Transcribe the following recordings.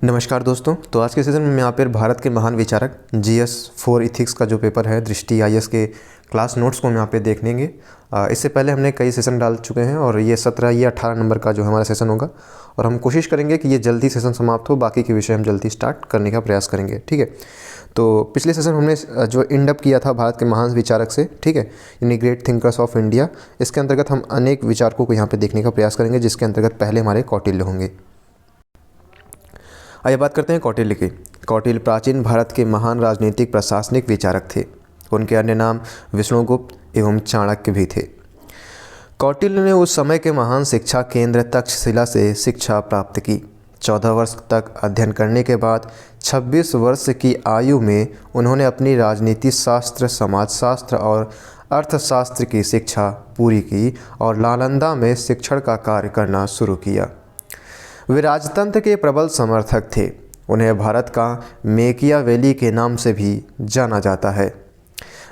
नमस्कार दोस्तों। तो आज के सेशन में यहाँ पर भारत के महान विचारक जीएस 4 इथिक्स का जो पेपर है दृष्टि आईएएस के क्लास नोट्स को हम यहाँ पे देखेंगे। इससे पहले हमने कई सेशन डाल चुके हैं और ये 18 नंबर का जो हमारा सेशन होगा और हम कोशिश करेंगे कि ये जल्दी सेशन समाप्त हो, बाकी के विषय हम जल्दी स्टार्ट करने का प्रयास करेंगे। ठीक है, तो पिछले सेशन हमने जो इंडअप किया था भारत के महान विचारक से, ठीक है, यानी ग्रेट थिंकर्स ऑफ इंडिया, इसके अंतर्गत हम अनेक विचारकों को यहाँ पर देखने का प्रयास करेंगे, जिसके अंतर्गत पहले हमारे कौटिल्य होंगे। आइए बात करते हैं कौटिल्य की। कौटिल्य प्राचीन भारत के महान राजनीतिक प्रशासनिक विचारक थे। उनके अन्य नाम विष्णुगुप्त एवं चाणक्य भी थे। कौटिल्य ने उस समय के महान शिक्षा केंद्र तक्षशिला से शिक्षा प्राप्त की। 14 वर्ष तक अध्ययन करने के बाद 26 वर्ष की आयु में उन्होंने अपनी राजनीति शास्त्र, समाजशास्त्र और अर्थशास्त्र की शिक्षा पूरी की और नालंदा में शिक्षण का कार्य करना शुरू किया। वे राजतंत्र के प्रबल समर्थक थे। उन्हें भारत का मेकियावेली के नाम से भी जाना जाता है।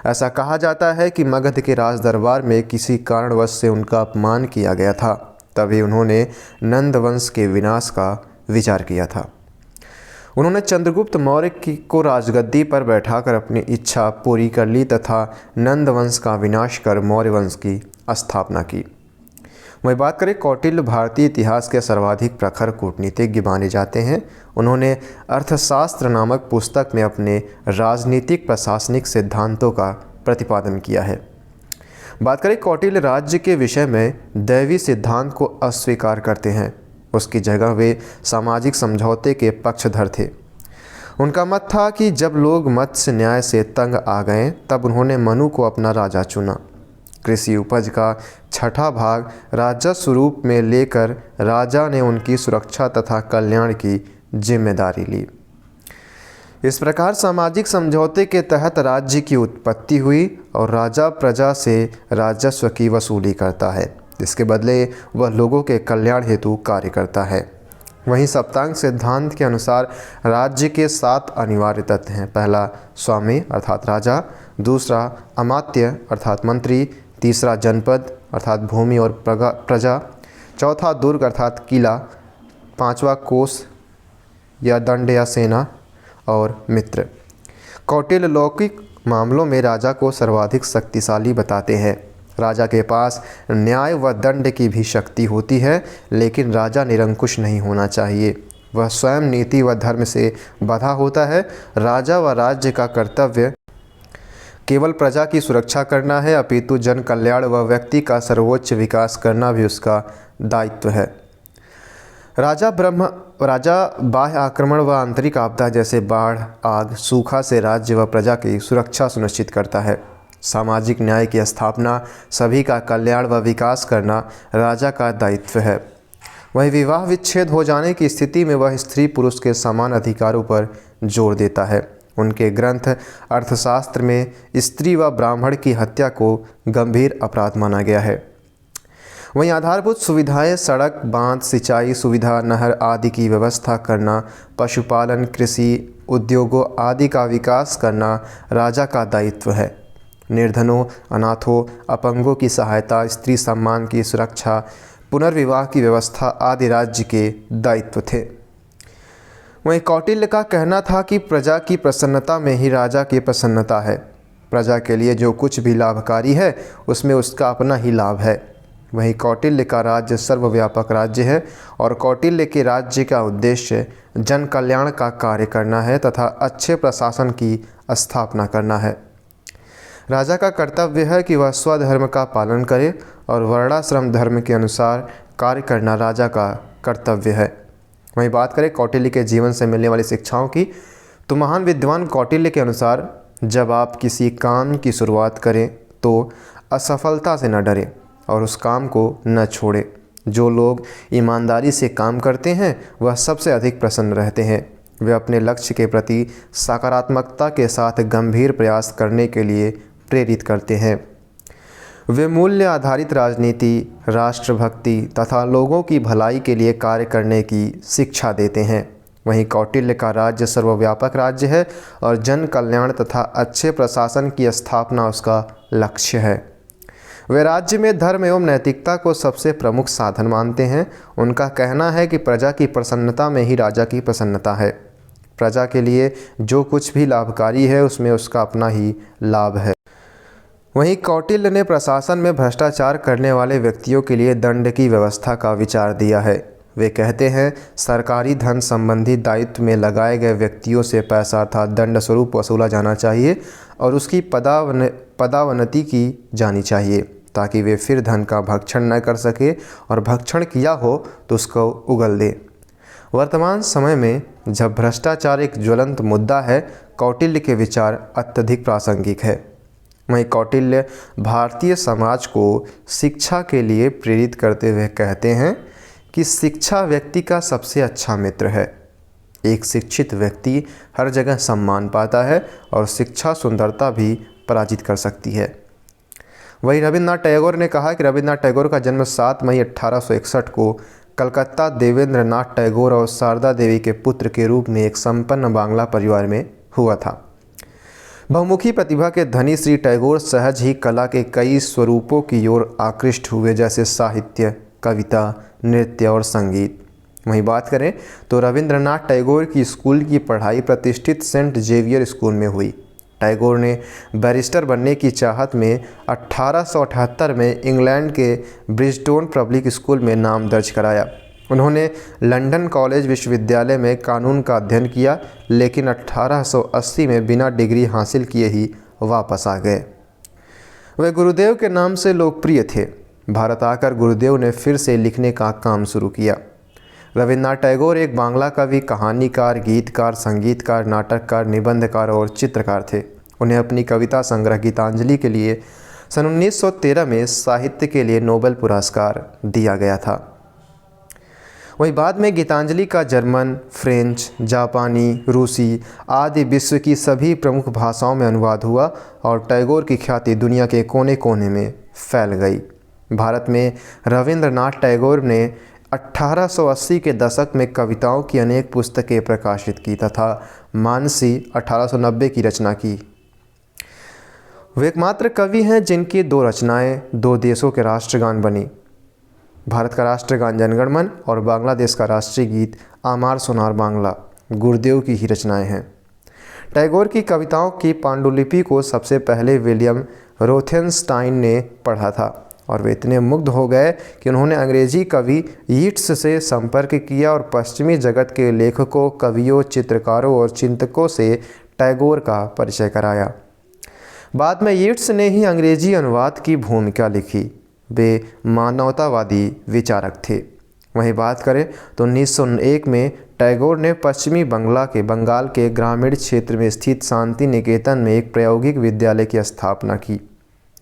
ऐसा कहा जाता है कि मगध के राज दरबार में किसी कारणवश से उनका अपमान किया गया था, तभी उन्होंने नंद वंश के विनाश का विचार किया था। उन्होंने चंद्रगुप्त मौर्य को राजगद्दी पर बैठाकर अपनी इच्छा पूरी कर ली तथा नंद वंश का विनाश कर मौर्य वंश की स्थापना की। वहीं बात करें कौटिल्य भारतीय इतिहास के सर्वाधिक प्रखर कूटनीतिज्ञ माने जाते हैं। उन्होंने अर्थशास्त्र नामक पुस्तक में अपने राजनीतिक प्रशासनिक सिद्धांतों का प्रतिपादन किया है। बात करें कौटिल्य राज्य के विषय में दैवी सिद्धांत को अस्वीकार करते हैं। उसकी जगह वे सामाजिक समझौते के पक्षधर थे। उनका मत था कि जब लोग मत्स्य न्याय से तंग आ गए तब उन्होंने मनु को अपना राजा चुना। कृषि उपज का 6ठा भाग राजस्व रूप में लेकर राजा ने उनकी सुरक्षा तथा कल्याण की जिम्मेदारी ली। इस प्रकार सामाजिक समझौते के तहत राज्य की उत्पत्ति हुई और राजा प्रजा से राजस्व की वसूली करता है। इसके बदले वह लोगों के कल्याण हेतु कार्य करता है। वहीं सप्तांग सिद्धांत के अनुसार राज्य के 7 अनिवार्य तत्व हैं। पहला स्वामी अर्थात राजा, दूसरा अमात्य अर्थात मंत्री, तीसरा जनपद अर्थात भूमि और प्रजा, चौथा दुर्ग अर्थात किला, पांचवा कोष या दंड या सेना और मित्र। कौटिल्य लौकिक मामलों में राजा को सर्वाधिक शक्तिशाली बताते हैं। राजा के पास न्याय व दंड की भी शक्ति होती है, लेकिन राजा निरंकुश नहीं होना चाहिए। वह स्वयं नीति व धर्म से बंधा होता है। राजा व राज्य का कर्तव्य केवल प्रजा की सुरक्षा करना है, अपितु जन कल्याण व व्यक्ति का सर्वोच्च विकास करना भी उसका दायित्व है। राजा बाह्य आक्रमण व आंतरिक आपदा जैसे बाढ़, आग, सूखा से राज्य व प्रजा की सुरक्षा सुनिश्चित करता है। सामाजिक न्याय की स्थापना, सभी का कल्याण व विकास करना राजा का दायित्व है। वहीं विवाह विच्छेद हो जाने की स्थिति में वह स्त्री पुरुष के समान अधिकारों पर जोर देता है। उनके ग्रंथ अर्थशास्त्र में स्त्री व ब्राह्मण की हत्या को गंभीर अपराध माना गया है। वहीं आधारभूत सुविधाएं, सड़क, बांध, सिंचाई सुविधा, नहर आदि की व्यवस्था करना, पशुपालन, कृषि, उद्योगों आदि का विकास करना राजा का दायित्व है। निर्धनों, अनाथों, अपंगों की सहायता, स्त्री सम्मान की सुरक्षा, पुनर्विवाह की व्यवस्था आदि राज्य के दायित्व थे। वहीं कौटिल्य का कहना था कि प्रजा की प्रसन्नता में ही राजा की प्रसन्नता है। प्रजा के लिए जो कुछ भी लाभकारी है उसमें उसका अपना ही लाभ है। वहीं कौटिल्य का राज्य सर्वव्यापक राज्य है और कौटिल्य के राज्य का उद्देश्य जन कल्याण का कार्य करना है तथा अच्छे प्रशासन की स्थापना करना है। राजा का कर्तव्य है कि वह स्वधर्म का पालन करे और वर्णाश्रम धर्म के अनुसार कार्य करना राजा का कर्तव्य है। वहीं बात करें कौटिल्य के जीवन से मिलने वाली शिक्षाओं की, तो महान विद्वान कौटिल्य के अनुसार जब आप किसी काम की शुरुआत करें तो असफलता से न डरें और उस काम को न छोड़ें। जो लोग ईमानदारी से काम करते हैं वह सबसे अधिक प्रसन्न रहते हैं। वे अपने लक्ष्य के प्रति सकारात्मकता के साथ गंभीर प्रयास करने के लिए प्रेरित करते हैं। वे मूल्य आधारित राजनीति, राष्ट्रभक्ति तथा लोगों की भलाई के लिए कार्य करने की शिक्षा देते हैं। वहीं कौटिल्य का राज्य सर्वव्यापक राज्य है और जन कल्याण तथा अच्छे प्रशासन की स्थापना उसका लक्ष्य है। वे राज्य में धर्म एवं नैतिकता को सबसे प्रमुख साधन मानते हैं। उनका कहना है कि प्रजा की प्रसन्नता में ही राजा की प्रसन्नता है। प्रजा के लिए जो कुछ भी लाभकारी है उसमें उसका अपना ही लाभ है। वहीं कौटिल्य ने प्रशासन में भ्रष्टाचार करने वाले व्यक्तियों के लिए दंड की व्यवस्था का विचार दिया है। वे कहते हैं, सरकारी धन संबंधी दायित्व में लगाए गए व्यक्तियों से पैसा अर्थात दंड स्वरूप वसूला जाना चाहिए और उसकी पदावनति की जानी चाहिए ताकि वे फिर धन का भक्षण न कर सके और भक्षण किया हो तो उसको उगल दे। वर्तमान समय में जब भ्रष्टाचार एक ज्वलंत मुद्दा है, कौटिल्य के विचार अत्यधिक प्रासंगिक है। वहीं कौटिल्य भारतीय समाज को शिक्षा के लिए प्रेरित करते हुए कहते हैं कि शिक्षा व्यक्ति का सबसे अच्छा मित्र है। एक शिक्षित व्यक्ति हर जगह सम्मान पाता है और शिक्षा सुंदरता भी पराजित कर सकती है। वहीं रविन्द्रनाथ टैगोर ने कहा कि रविन्द्रनाथ टैगोर का जन्म 7 मई 1861 को कलकत्ता देवेंद्र नाथ टैगोर और शारदा देवी के पुत्र के रूप में एक संपन्न बांग्ला परिवार में हुआ था। बहुमुखी प्रतिभा के धनी श्री टैगोर सहज ही कला के कई स्वरूपों की ओर आकृष्ट हुए, जैसे साहित्य, कविता, नृत्य और संगीत। वहीं बात करें तो रविंद्रनाथ टैगोर की स्कूल की पढ़ाई प्रतिष्ठित सेंट जेवियर स्कूल में हुई। टैगोर ने बैरिस्टर बनने की चाहत में 1878 में इंग्लैंड के ब्रिजटोन पब्लिक स्कूल में नाम दर्ज कराया। उन्होंने लंदन कॉलेज विश्वविद्यालय में कानून का अध्ययन किया, लेकिन 1880 में बिना डिग्री हासिल किए ही वापस आ गए। वे गुरुदेव के नाम से लोकप्रिय थे। भारत आकर गुरुदेव ने फिर से लिखने का काम शुरू किया। रविन्द्रनाथ टैगोर एक बांग्ला कवि, कहानीकार, गीतकार, संगीतकार, नाटककार, निबंधकार और चित्रकार थे। उन्हें अपनी कविता संग्रह गीतांजलि के लिए सन 1913 में साहित्य के लिए नोबेल पुरस्कार दिया गया था। वहीं बाद में गीतांजलि का जर्मन, फ्रेंच, जापानी, रूसी आदि विश्व की सभी प्रमुख भाषाओं में अनुवाद हुआ और टैगोर की ख्याति दुनिया के कोने कोने में फैल गई। भारत में रविंद्रनाथ टैगोर ने 1880 के दशक में कविताओं की अनेक पुस्तकें प्रकाशित की तथा मानसी 1890 की रचना की। वे एकमात्र कवि हैं जिनकी 2 रचनाएं 2 देशों के राष्ट्रगान बनी। भारत का राष्ट्रगान जनगण मन और बांग्लादेश का राष्ट्रीय गीत आमार सोनार बांग्ला गुरुदेव की ही रचनाएं हैं। टैगोर की कविताओं की पांडुलिपि को सबसे पहले विलियम रोथेनस्टाइन ने पढ़ा था और वे इतने मुग्ध हो गए कि उन्होंने अंग्रेजी कवि यीट्स से संपर्क किया और पश्चिमी जगत के लेखकों, कवियों, चित्रकारों और चिंतकों से टैगोर का परिचय कराया। बाद में यीट्स ने ही अंग्रेजी अनुवाद की भूमिका लिखी। वे मानवतावादी विचारक थे। वहीं बात करें तो 1901 में टैगोर ने पश्चिमी बंगाल के ग्रामीण क्षेत्र में स्थित शांति निकेतन में एक प्रायोगिक विद्यालय की स्थापना की।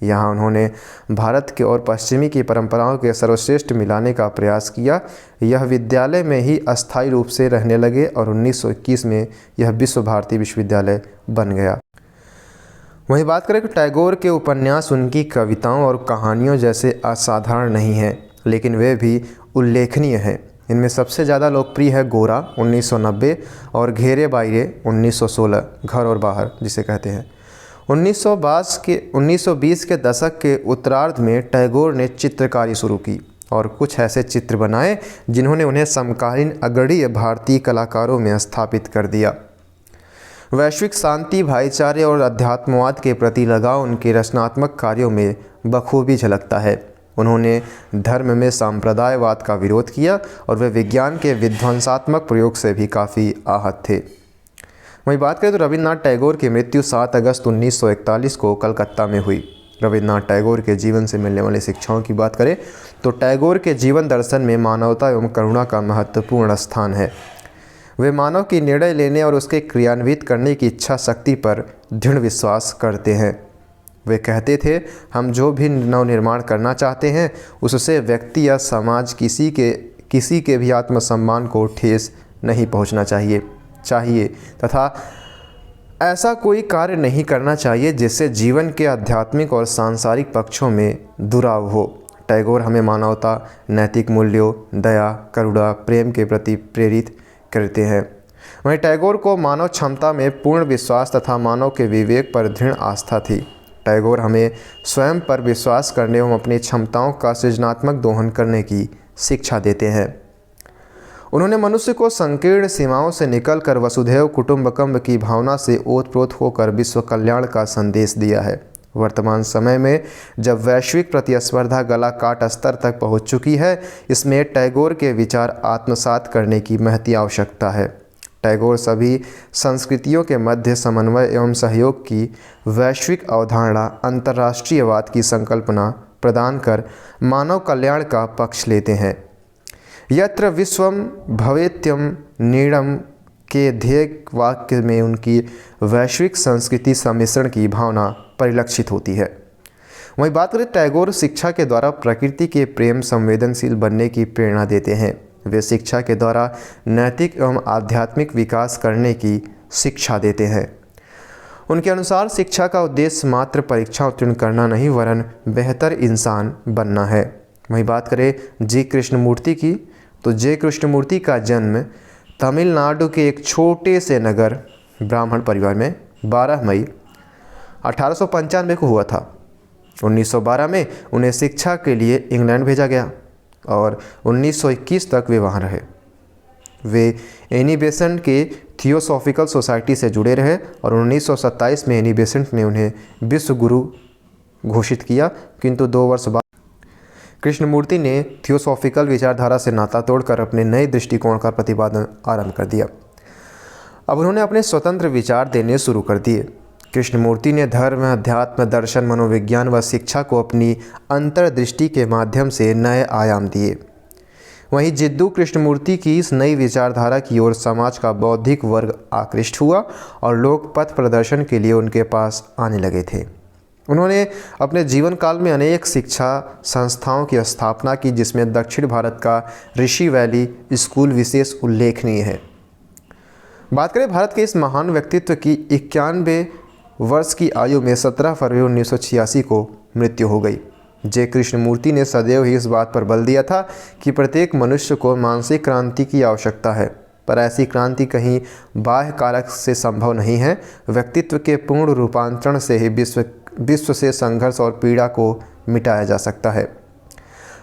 यहाँ उन्होंने भारत के और पश्चिमी की परंपराओं के सर्वश्रेष्ठ मिलाने का प्रयास किया। यह विद्यालय में ही अस्थायी रूप से रहने लगे और 1921 में यह विश्व भारती विश्वविद्यालय बन गया। वहीं बात करें कि टैगोर के उपन्यास उनकी कविताओं और कहानियों जैसे असाधारण नहीं हैं, लेकिन वे भी उल्लेखनीय हैं। इनमें सबसे ज़्यादा लोकप्रिय है गोरा 1990 और घेरे बाइरे 1916, घर और बाहर जिसे कहते हैं। 1920 के दशक के उत्तरार्ध में टैगोर ने चित्रकारी शुरू की और कुछ ऐसे चित्र बनाए जिन्होंने उन्हें समकालीन अग्रणीय भारतीय कलाकारों में स्थापित कर दिया। वैश्विक शांति, भाईचारे और अध्यात्मवाद के प्रति लगाव उनके रचनात्मक कार्यों में बखूबी झलकता है। उन्होंने धर्म में सांप्रदायवाद का विरोध किया और वे विज्ञान के विध्वंसात्मक प्रयोग से भी काफ़ी आहत थे। वहीं बात करें तो रविन्द्रनाथ टैगोर की मृत्यु 7 अगस्त 1941 को कलकत्ता में हुई। रविन्द्रनाथ टैगोर के जीवन से मिलने वाली शिक्षाओं की बात करें तो टैगोर के जीवन दर्शन में मानवता एवं करुणा का महत्वपूर्ण स्थान है। वे मानव की निर्णय लेने और उसके क्रियान्वित करने की इच्छा शक्ति पर दृढ़ विश्वास करते हैं। वे कहते थे, हम जो भी नवनिर्माण करना चाहते हैं उससे व्यक्ति या समाज किसी के भी आत्मसम्मान को ठेस नहीं पहुंचना चाहिए तथा ऐसा कोई कार्य नहीं करना चाहिए जिससे जीवन के आध्यात्मिक और सांसारिक पक्षों में दुराव हो। टैगोर हमें मानवता, नैतिक मूल्यों, दया, करुणा, प्रेम के प्रति प्रेरित करते हैं। वहीं टैगोर को मानव क्षमता में पूर्ण विश्वास तथा मानव के विवेक पर दृढ़ आस्था थी। टैगोर हमें स्वयं पर विश्वास करने एवं अपनी क्षमताओं का सृजनात्मक दोहन करने की शिक्षा देते हैं। उन्होंने मनुष्य को संकीर्ण सीमाओं से निकलकर वसुधैव कुटुंबकम की भावना से ओतप्रोत होकर विश्व कल्याण का संदेश दिया है। वर्तमान समय में जब वैश्विक प्रतिस्पर्धा गला काट स्तर तक पहुंच चुकी है, इसमें टैगोर के विचार आत्मसात करने की महती आवश्यकता है। टैगोर सभी संस्कृतियों के मध्य समन्वय एवं सहयोग की वैश्विक अवधारणा अंतर्राष्ट्रीयवाद की संकल्पना प्रदान कर मानव कल्याण का पक्ष लेते हैं। यत्र विश्वम भवेत्यम नीड़म के ध्येय वाक्य में उनकी वैश्विक संस्कृति सम्मिश्रण की भावना परिलक्षित होती है। वहीं बात करें, टैगोर शिक्षा के द्वारा प्रकृति के प्रेम संवेदनशील बनने की प्रेरणा देते हैं। वे शिक्षा के द्वारा नैतिक एवं आध्यात्मिक विकास करने की शिक्षा देते हैं। उनके अनुसार शिक्षा का उद्देश्य मात्र परीक्षा उत्तीर्ण करना नहीं वरन बेहतर इंसान बनना है। वहीं बात करें जी कृष्णमूर्ति की, तो जे कृष्णमूर्ति का जन्म तमिलनाडु के एक छोटे से नगर ब्राह्मण परिवार में 12 मई 1895 को हुआ था। 1912 में उन्हें शिक्षा के लिए इंग्लैंड भेजा गया और 1921 तक वे वहाँ रहे। वे एनी बेसेंट के थियोसॉफिकल सोसाइटी से जुड़े रहे और 1927 में एनी बेसेंट ने उन्हें विश्व गुरु घोषित किया, किंतु 2 वर्ष बाद कृष्णमूर्ति ने थियोसॉफिकल विचारधारा से नाता तोड़कर अपने नए दृष्टिकोण का प्रतिपादन आरंभ कर दिया। अब उन्होंने अपने स्वतंत्र विचार देने शुरू कर दिए। कृष्णमूर्ति ने धर्म, अध्यात्म, दर्शन, मनोविज्ञान व शिक्षा को अपनी अंतर्दृष्टि के माध्यम से नए आयाम दिए। वहीं जिद्दू कृष्णमूर्ति की इस नई विचारधारा की ओर समाज का बौद्धिक वर्ग आकृष्ट हुआ और लोग पथ प्रदर्शन के लिए उनके पास आने लगे थे। उन्होंने अपने जीवन काल में अनेक शिक्षा संस्थाओं की स्थापना की, जिसमें दक्षिण भारत का ऋषि वैली स्कूल विशेष उल्लेखनीय है। बात करें भारत के इस महान व्यक्तित्व की, 91 वर्ष की आयु में 17 फरवरी 1986 को मृत्यु हो गई। जे कृष्णमूर्ति ने सदैव ही इस बात पर बल दिया था कि प्रत्येक मनुष्य को मानसिक क्रांति की आवश्यकता है, पर ऐसी क्रांति कहीं बाह्य कारक से संभव नहीं है। व्यक्तित्व के पूर्ण रूपांतरण से ही विश्व से संघर्ष और पीड़ा को मिटाया जा सकता है।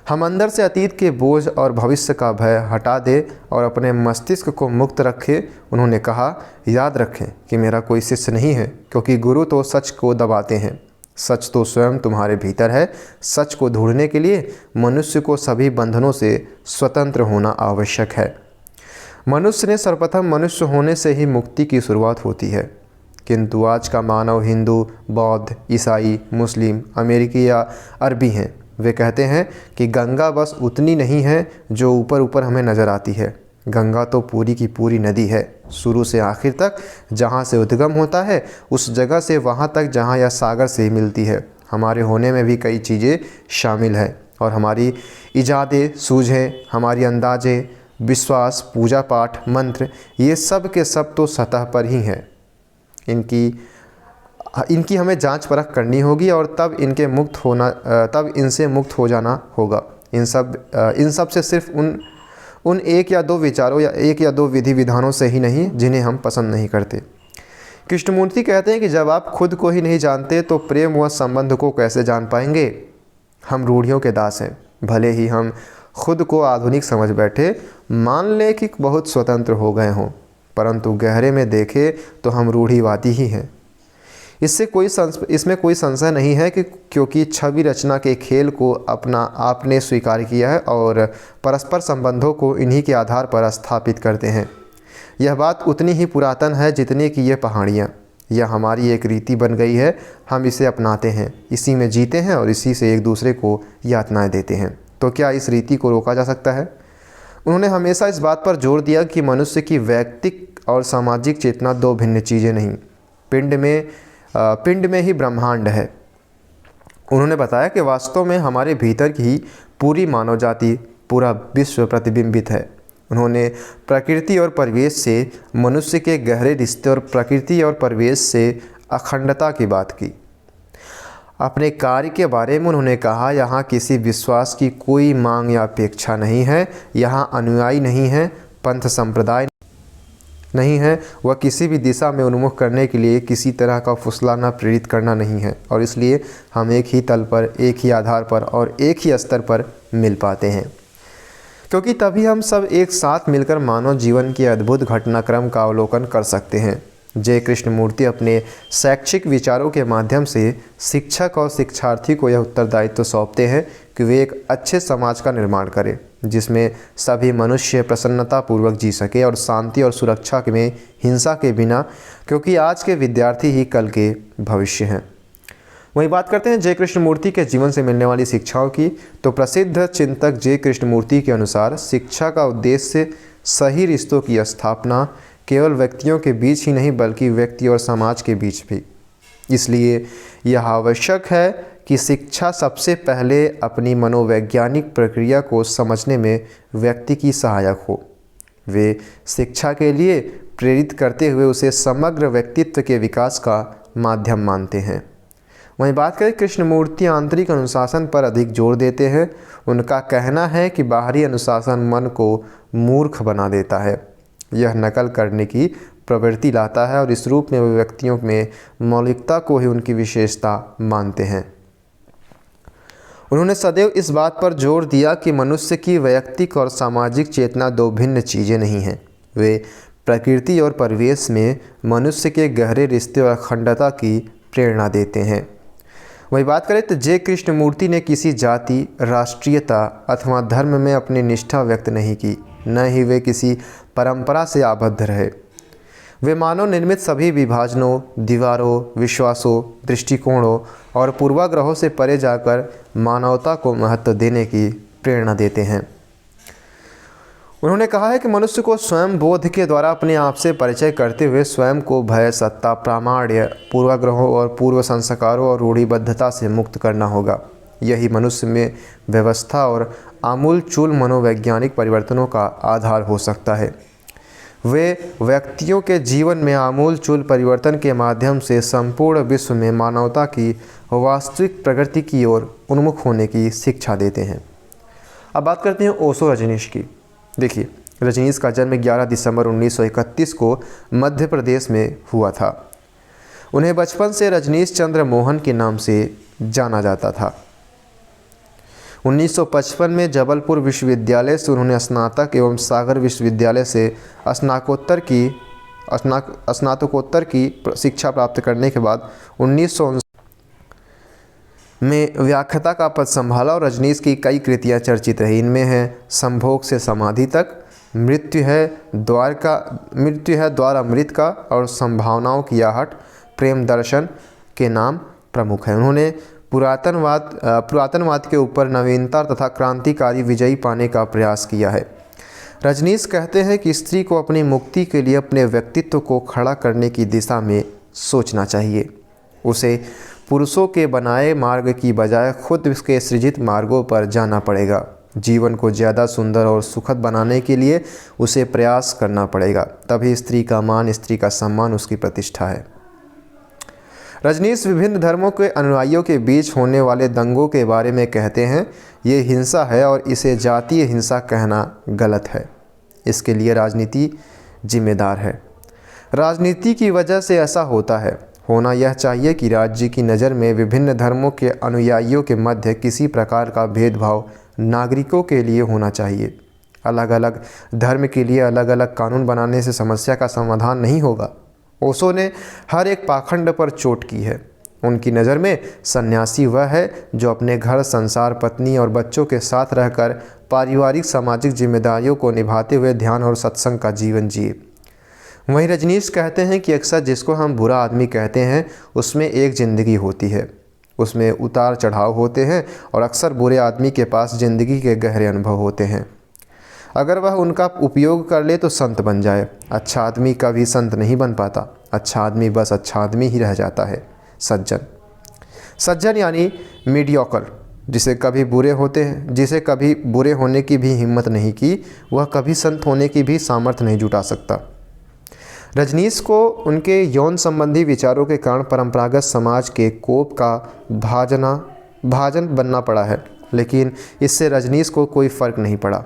हम अंदर से अतीत के बोझ और भविष्य का भय हटा दें और अपने मस्तिष्क को मुक्त रखें। उन्होंने कहा, याद रखें कि मेरा कोई शिष्य नहीं है, क्योंकि गुरु तो सच को दबाते हैं, सच तो स्वयं तुम्हारे भीतर है। सच को ढूंढने के लिए मनुष्य को सभी बंधनों से स्वतंत्र होना आवश्यक है। मनुष्य ने सर्वप्रथम मनुष्य होने से ही मुक्ति की शुरुआत होती है, किंतु आज का मानव हिंदू, बौद्ध, ईसाई, मुस्लिम, अमेरिकी या अरबी हैं। वे कहते हैं कि गंगा बस उतनी नहीं है जो ऊपर ऊपर हमें नज़र आती है। गंगा तो पूरी की पूरी नदी है, शुरू से आखिर तक। जहाँ से उद्गम होता है उस जगह से वहाँ तक जहाँ यह सागर से मिलती है। हमारे होने में भी कई चीज़ें शामिल हैं और हमारी इजादें, सूझें, हमारी अंदाज़े, विश्वास, पूजा पाठ, मंत्र, ये सब के सब तो सतह पर ही हैं। इनकी हमें जांच परख करनी होगी और तब इनसे मुक्त हो जाना होगा। इन सब से सिर्फ उन एक या दो विचारों या एक या दो विधि विधानों से ही नहीं जिन्हें हम पसंद नहीं करते। कृष्णमूर्ति कहते हैं कि जब आप खुद को ही नहीं जानते तो प्रेम व संबंध को कैसे जान पाएंगे। हम रूढ़ियों के दास हैं। भले ही हम खुद को आधुनिक समझ बैठे, मान लें कि बहुत स्वतंत्र हो गए हों, परंतु गहरे में देखें तो हम रूढ़िवादी ही हैं। इसमें कोई संशय नहीं है कि क्योंकि छवि रचना के खेल को अपना आपने स्वीकार किया है और परस्पर संबंधों को इन्हीं के आधार पर स्थापित करते हैं। यह बात उतनी ही पुरातन है जितनी कि ये पहाड़ियाँ। यह हमारी एक रीति बन गई है, हम इसे अपनाते हैं, इसी में जीते हैं और इसी से एक दूसरे को यातनाएं देते हैं। तो क्या इस रीति को रोका जा सकता है? उन्होंने हमेशा इस बात पर जोर दिया कि मनुष्य की वैयक्तिक और सामाजिक चेतना दो भिन्न चीज़ें नहीं, पिंड में ही ब्रह्मांड है। उन्होंने बताया कि वास्तव में हमारे भीतर की पूरी मानव जाति, पूरा विश्व प्रतिबिंबित है। उन्होंने प्रकृति और परिवेश से मनुष्य के गहरे रिश्ते और प्रकृति और परिवेश से अखंडता की बात की। अपने कार्य के बारे में उन्होंने कहा, यहाँ किसी विश्वास की कोई मांग या अपेक्षा नहीं है, यहाँ अनुयायी नहीं है, पंथ संप्रदाय नहीं है, वह किसी भी दिशा में उन्मुख करने के लिए किसी तरह का फुसलाना प्रेरित करना नहीं है, और इसलिए हम एक ही तल पर, एक ही आधार पर और एक ही स्तर पर मिल पाते हैं, क्योंकि तभी हम सब एक साथ मिलकर मानव जीवन के अद्भुत घटनाक्रम का अवलोकन कर सकते हैं। जय कृष्णमूर्ति अपने शैक्षिक विचारों के माध्यम से शिक्षक और शिक्षार्थी को यह उत्तरदायित्व सौंपते हैं कि वे एक अच्छे समाज का निर्माण करें, जिसमें सभी मनुष्य प्रसन्नतापूर्वक जी सके और शांति और सुरक्षा में हिंसा के बिना, क्योंकि आज के विद्यार्थी ही कल के भविष्य हैं। वहीं बात करते हैं जय कृष्णमूर्ति के जीवन से मिलने वाली शिक्षाओं की, तो प्रसिद्ध चिंतक जय कृष्णमूर्ति के अनुसार शिक्षा का उद्देश्य सही रिश्तों की स्थापना केवल व्यक्तियों के बीच ही नहीं बल्कि व्यक्ति और समाज के बीच भी। इसलिए यह आवश्यक है कि शिक्षा सबसे पहले अपनी मनोवैज्ञानिक प्रक्रिया को समझने में व्यक्ति की सहायक हो। वे शिक्षा के लिए प्रेरित करते हुए उसे समग्र व्यक्तित्व के विकास का माध्यम मानते हैं। वहीं बात करें कृष्णमूर्ति आंतरिक अनुशासन पर अधिक जोर देते हैं। उनका कहना है कि बाहरी अनुशासन मन को मूर्ख बना देता है, यह नकल करने की प्रवृत्ति लाता है और इस रूप में वे व्यक्तियों में मौलिकता को ही उनकी विशेषता मानते हैं। उन्होंने सदैव इस बात पर जोर दिया कि मनुष्य की वैयक्तिक और सामाजिक चेतना दो भिन्न चीज़ें नहीं हैं। वे प्रकृति और परिवेश में मनुष्य के गहरे रिश्ते और अखंडता की प्रेरणा देते हैं। वही बात करें तो जय कृष्णमूर्ति ने किसी जाति, राष्ट्रीयता अथवा धर्म में अपनी निष्ठा व्यक्त नहीं की, न ही वे किसी परंपरा से आबद्ध रहे। वे मानव निर्मित सभी विभाजनों, दीवारों, विश्वासों, दृष्टिकोणों और पूर्वाग्रहों से परे जाकर मानवता को महत्व देने की प्रेरणा देते हैं। उन्होंने कहा है कि मनुष्य को स्वयं बोध के द्वारा अपने आप से परिचय करते हुए स्वयं को भय, सत्ता, प्रामाण्य, पूर्वाग्रहों और पूर्व संस्कारों और रूढ़िबद्धता से मुक्त करना होगा। यही मनुष्य में व्यवस्था और आमूल-चूल मनोवैज्ञानिक परिवर्तनों का आधार हो सकता है। वे व्यक्तियों के जीवन में आमूल-चूल परिवर्तन के माध्यम से संपूर्ण विश्व में मानवता की वास्तविक प्रगति की ओर उन्मुख होने की शिक्षा देते हैं। अब बात करते हैं ओशो रजनीश की। देखिए, रजनीश का जन्म 11 दिसंबर 1931 को मध्य प्रदेश में हुआ था। उन्हें बचपन से रजनीश चंद्र मोहन के नाम से जाना जाता था। 1955 में जबलपुर विश्वविद्यालय से उन्होंने स्नातक एवं सागर विश्वविद्यालय से स्नातकोत्तर की शिक्षा प्राप्त करने के बाद 1959 में व्याख्याता का पद संभाला और रजनीश की कई कृतियां चर्चित रही। इनमें है संभोग से समाधि तक, मृत्यु है द्वार अमृत का और संभावनाओं की आहट, प्रेम दर्शन के नाम प्रमुख हैं। उन्होंने पुरातनवाद के ऊपर नवीनता तथा क्रांतिकारी विजयी पाने का प्रयास किया है। रजनीश कहते हैं कि स्त्री को अपनी मुक्ति के लिए अपने व्यक्तित्व को खड़ा करने की दिशा में सोचना चाहिए। उसे पुरुषों के बनाए मार्ग की बजाय खुद उसके सृजित मार्गों पर जाना पड़ेगा। जीवन को ज़्यादा सुंदर और सुखद बनाने के लिए उसे प्रयास करना पड़ेगा। तभी स्त्री का मान, स्त्री का सम्मान उसकी प्रतिष्ठा है। रजनीश विभिन्न धर्मों के अनुयायियों के बीच होने वाले दंगों के बारे में कहते हैं, ये हिंसा है और इसे जातीय हिंसा कहना गलत है। इसके लिए राजनीति जिम्मेदार है। राजनीति की वजह से ऐसा होता है। होना यह चाहिए कि राज्य की नज़र में विभिन्न धर्मों के अनुयायियों के मध्य किसी प्रकार का भेदभाव नागरिकों के लिए होना चाहिए। अलग अलग धर्म के लिए अलग अलग कानून बनाने से समस्या का समाधान नहीं होगा। ओशो ने हर एक पाखंड पर चोट की है। उनकी नज़र में सन्यासी वह है जो अपने घर, संसार, पत्नी और बच्चों के साथ रहकर पारिवारिक सामाजिक जिम्मेदारियों को निभाते हुए ध्यान और सत्संग का जीवन जिए। वहीं रजनीश कहते हैं कि अक्सर जिसको हम बुरा आदमी कहते हैं उसमें एक ज़िंदगी होती है, उसमें उतार चढ़ाव होते हैं और अक्सर बुरे आदमी के पास ज़िंदगी के गहरे अनुभव होते हैं। अगर वह उनका उपयोग कर ले तो संत बन जाए। अच्छा आदमी कभी संत नहीं बन पाता। अच्छा आदमी बस अच्छा आदमी ही रह जाता है। सज्जन यानी मीडियोकर, जिसे कभी बुरे होने की भी हिम्मत नहीं की, वह कभी संत होने की भी सामर्थ्य नहीं जुटा सकता। रजनीश को उनके यौन संबंधी विचारों के कारण परंपरागत समाज के कोप का भाजन बनना पड़ा है, लेकिन इससे रजनीश को कोई फ़र्क नहीं पड़ा।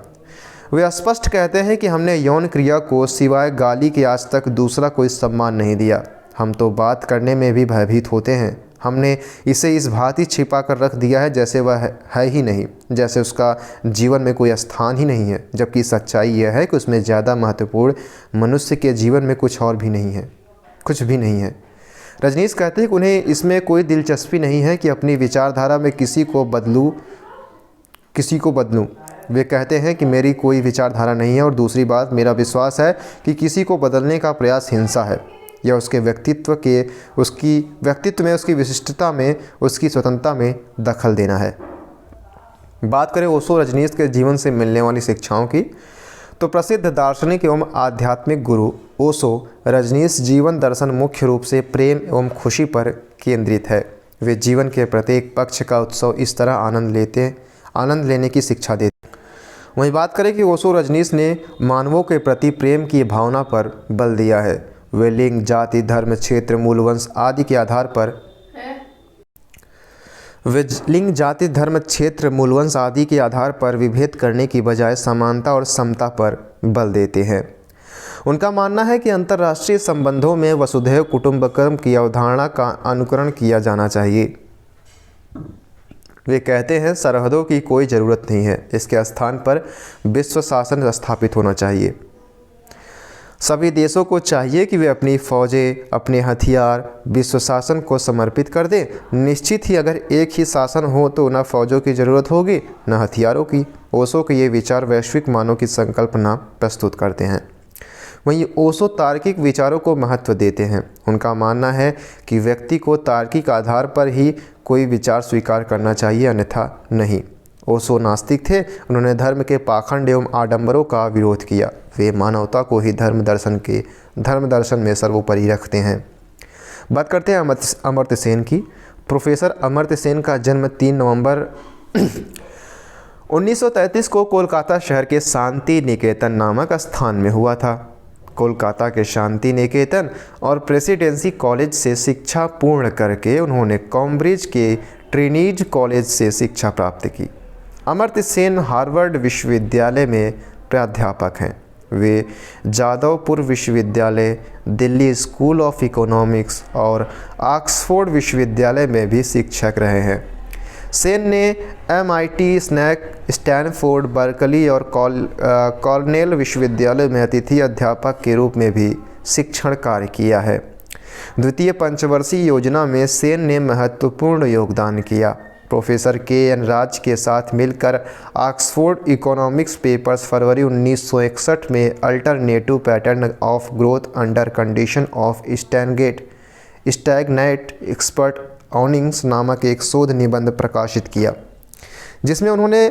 वे स्पष्ट कहते हैं कि हमने यौन क्रिया को सिवाय गाली के आज तक दूसरा कोई सम्मान नहीं दिया। हम तो बात करने में भी भयभीत होते हैं। हमने इसे इस भांति छिपा कर रख दिया है जैसे वह है ही नहीं, जैसे उसका जीवन में कोई स्थान ही नहीं है, जबकि सच्चाई यह है कि उसमें ज़्यादा महत्वपूर्ण मनुष्य के जीवन में कुछ और भी नहीं है, कुछ भी नहीं है। रजनीश कहते हैं कि उन्हें इसमें कोई दिलचस्पी नहीं है कि अपनी विचारधारा में किसी को बदलूं। वे कहते हैं कि मेरी कोई विचारधारा नहीं है, और दूसरी बात, मेरा विश्वास है कि किसी को बदलने का प्रयास हिंसा है या उसके व्यक्तित्व में, उसकी विशिष्टता में, उसकी स्वतंत्रता में दखल देना है। बात करें ओशो रजनीश के जीवन से मिलने वाली शिक्षाओं की, तो प्रसिद्ध दार्शनिक एवं आध्यात्मिक गुरु ओशो रजनीश जीवन दर्शन मुख्य रूप से प्रेम एवं खुशी पर केंद्रित है। वे जीवन के प्रत्येक पक्ष का उत्सव इस तरह आनंद लेने की शिक्षा देते। वहीं बात करें कि ओशो रजनीश ने मानवों के प्रति प्रेम की भावना पर बल दिया है। वे लिंग, जाति, धर्म, क्षेत्र, मूल, वंश आदि के आधार पर विभेद करने की बजाय समानता और समता पर बल देते हैं। उनका मानना है कि अंतर्राष्ट्रीय संबंधों में वसुधैव कुटुंबकम की अवधारणा का अनुकरण किया जाना चाहिए। वे कहते हैं, सरहदों की कोई ज़रूरत नहीं है, इसके स्थान पर विश्व शासन स्थापित होना चाहिए। सभी देशों को चाहिए कि वे अपनी फौजें, अपने हथियार विश्व शासन को समर्पित कर दें। निश्चित ही अगर एक ही शासन हो तो न फौजों की ज़रूरत होगी न हथियारों की। ओशो के ये विचार वैश्विक मानव की संकल्पना प्रस्तुत करते हैं। वहीं ओशो तार्किक विचारों को महत्व देते हैं। उनका मानना है कि व्यक्ति को तार्किक आधार पर ही कोई विचार स्वीकार करना चाहिए, अन्यथा नहीं। ओशो नास्तिक थे। उन्होंने धर्म के पाखंड एवं आडंबरों का विरोध किया। वे मानवता को ही धर्म दर्शन में सर्वोपरि रखते हैं। बात करते हैं अमर्त्य सेन की। प्रोफेसर अमर्त्य सेन का जन्म 3 नवंबर 1933 को कोलकाता शहर के शांति निकेतन नामक स्थान में हुआ था। कोलकाता के शांति निकेतन और प्रेसिडेंसी कॉलेज से शिक्षा पूर्ण करके उन्होंने कैम्ब्रिज के ट्रिनिटी कॉलेज से शिक्षा प्राप्त की। अमर्त्य सेन हार्वर्ड विश्वविद्यालय में प्राध्यापक हैं। वे जादवपुर विश्वविद्यालय, दिल्ली स्कूल ऑफ इकोनॉमिक्स और ऑक्सफोर्ड विश्वविद्यालय में भी शिक्षक रहे हैं। सेन ने MIT, स्टैनफोर्ड, बर्कली और कॉर्नेल विश्वविद्यालय में अतिथि अध्यापक के रूप में भी शिक्षण कार्य किया है। द्वितीय पंचवर्षीय योजना में सेन ने महत्वपूर्ण योगदान किया। प्रोफेसर KN राज के साथ मिलकर ऑक्सफोर्ड इकोनॉमिक्स पेपर्स फरवरी 1961 में alternative pattern of growth under condition of stagnate expert earnings नामक एक शोध निबंध प्रकाशित किया, जिसमें उन्होंने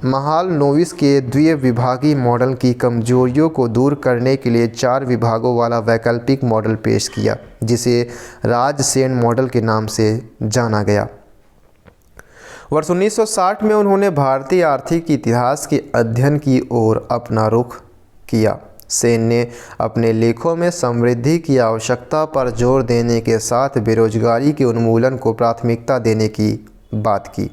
महालनोबिस के द्विविभागीय मॉडल की कमजोरियों को दूर करने के लिए 4 विभागों वाला वैकल्पिक मॉडल पेश किया, जिसे राज-सेन मॉडल के नाम से जाना गया। वर्ष 1960 में उन्होंने भारतीय आर्थिक इतिहास के अध्ययन की ओर अपना रुख किया। सेन ने अपने लेखों में समृद्धि की आवश्यकता पर जोर देने के साथ बेरोजगारी के उन्मूलन को प्राथमिकता देने की बात की।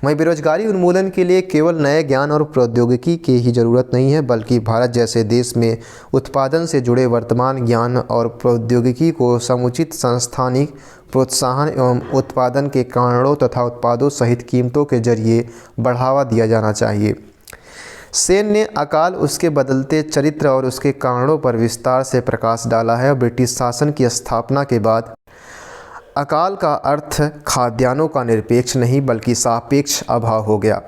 वहीं बेरोजगारी उन्मूलन के लिए केवल नए ज्ञान और प्रौद्योगिकी की ही ज़रूरत नहीं है, बल्कि भारत जैसे देश में उत्पादन से जुड़े वर्तमान ज्ञान और प्रौद्योगिकी को समुचित संस्थानिक प्रोत्साहन एवं उत्पादन के कारणों तथा उत्पादों सहित कीमतों के जरिए बढ़ावा दिया जाना चाहिए। सेन ने अकाल, उसके बदलते चरित्र और उसके कारणों पर विस्तार से प्रकाश डाला है। ब्रिटिश शासन की स्थापना के बाद अकाल का अर्थ खाद्यान्नों का निरपेक्ष नहीं बल्कि सापेक्ष अभाव हो गया।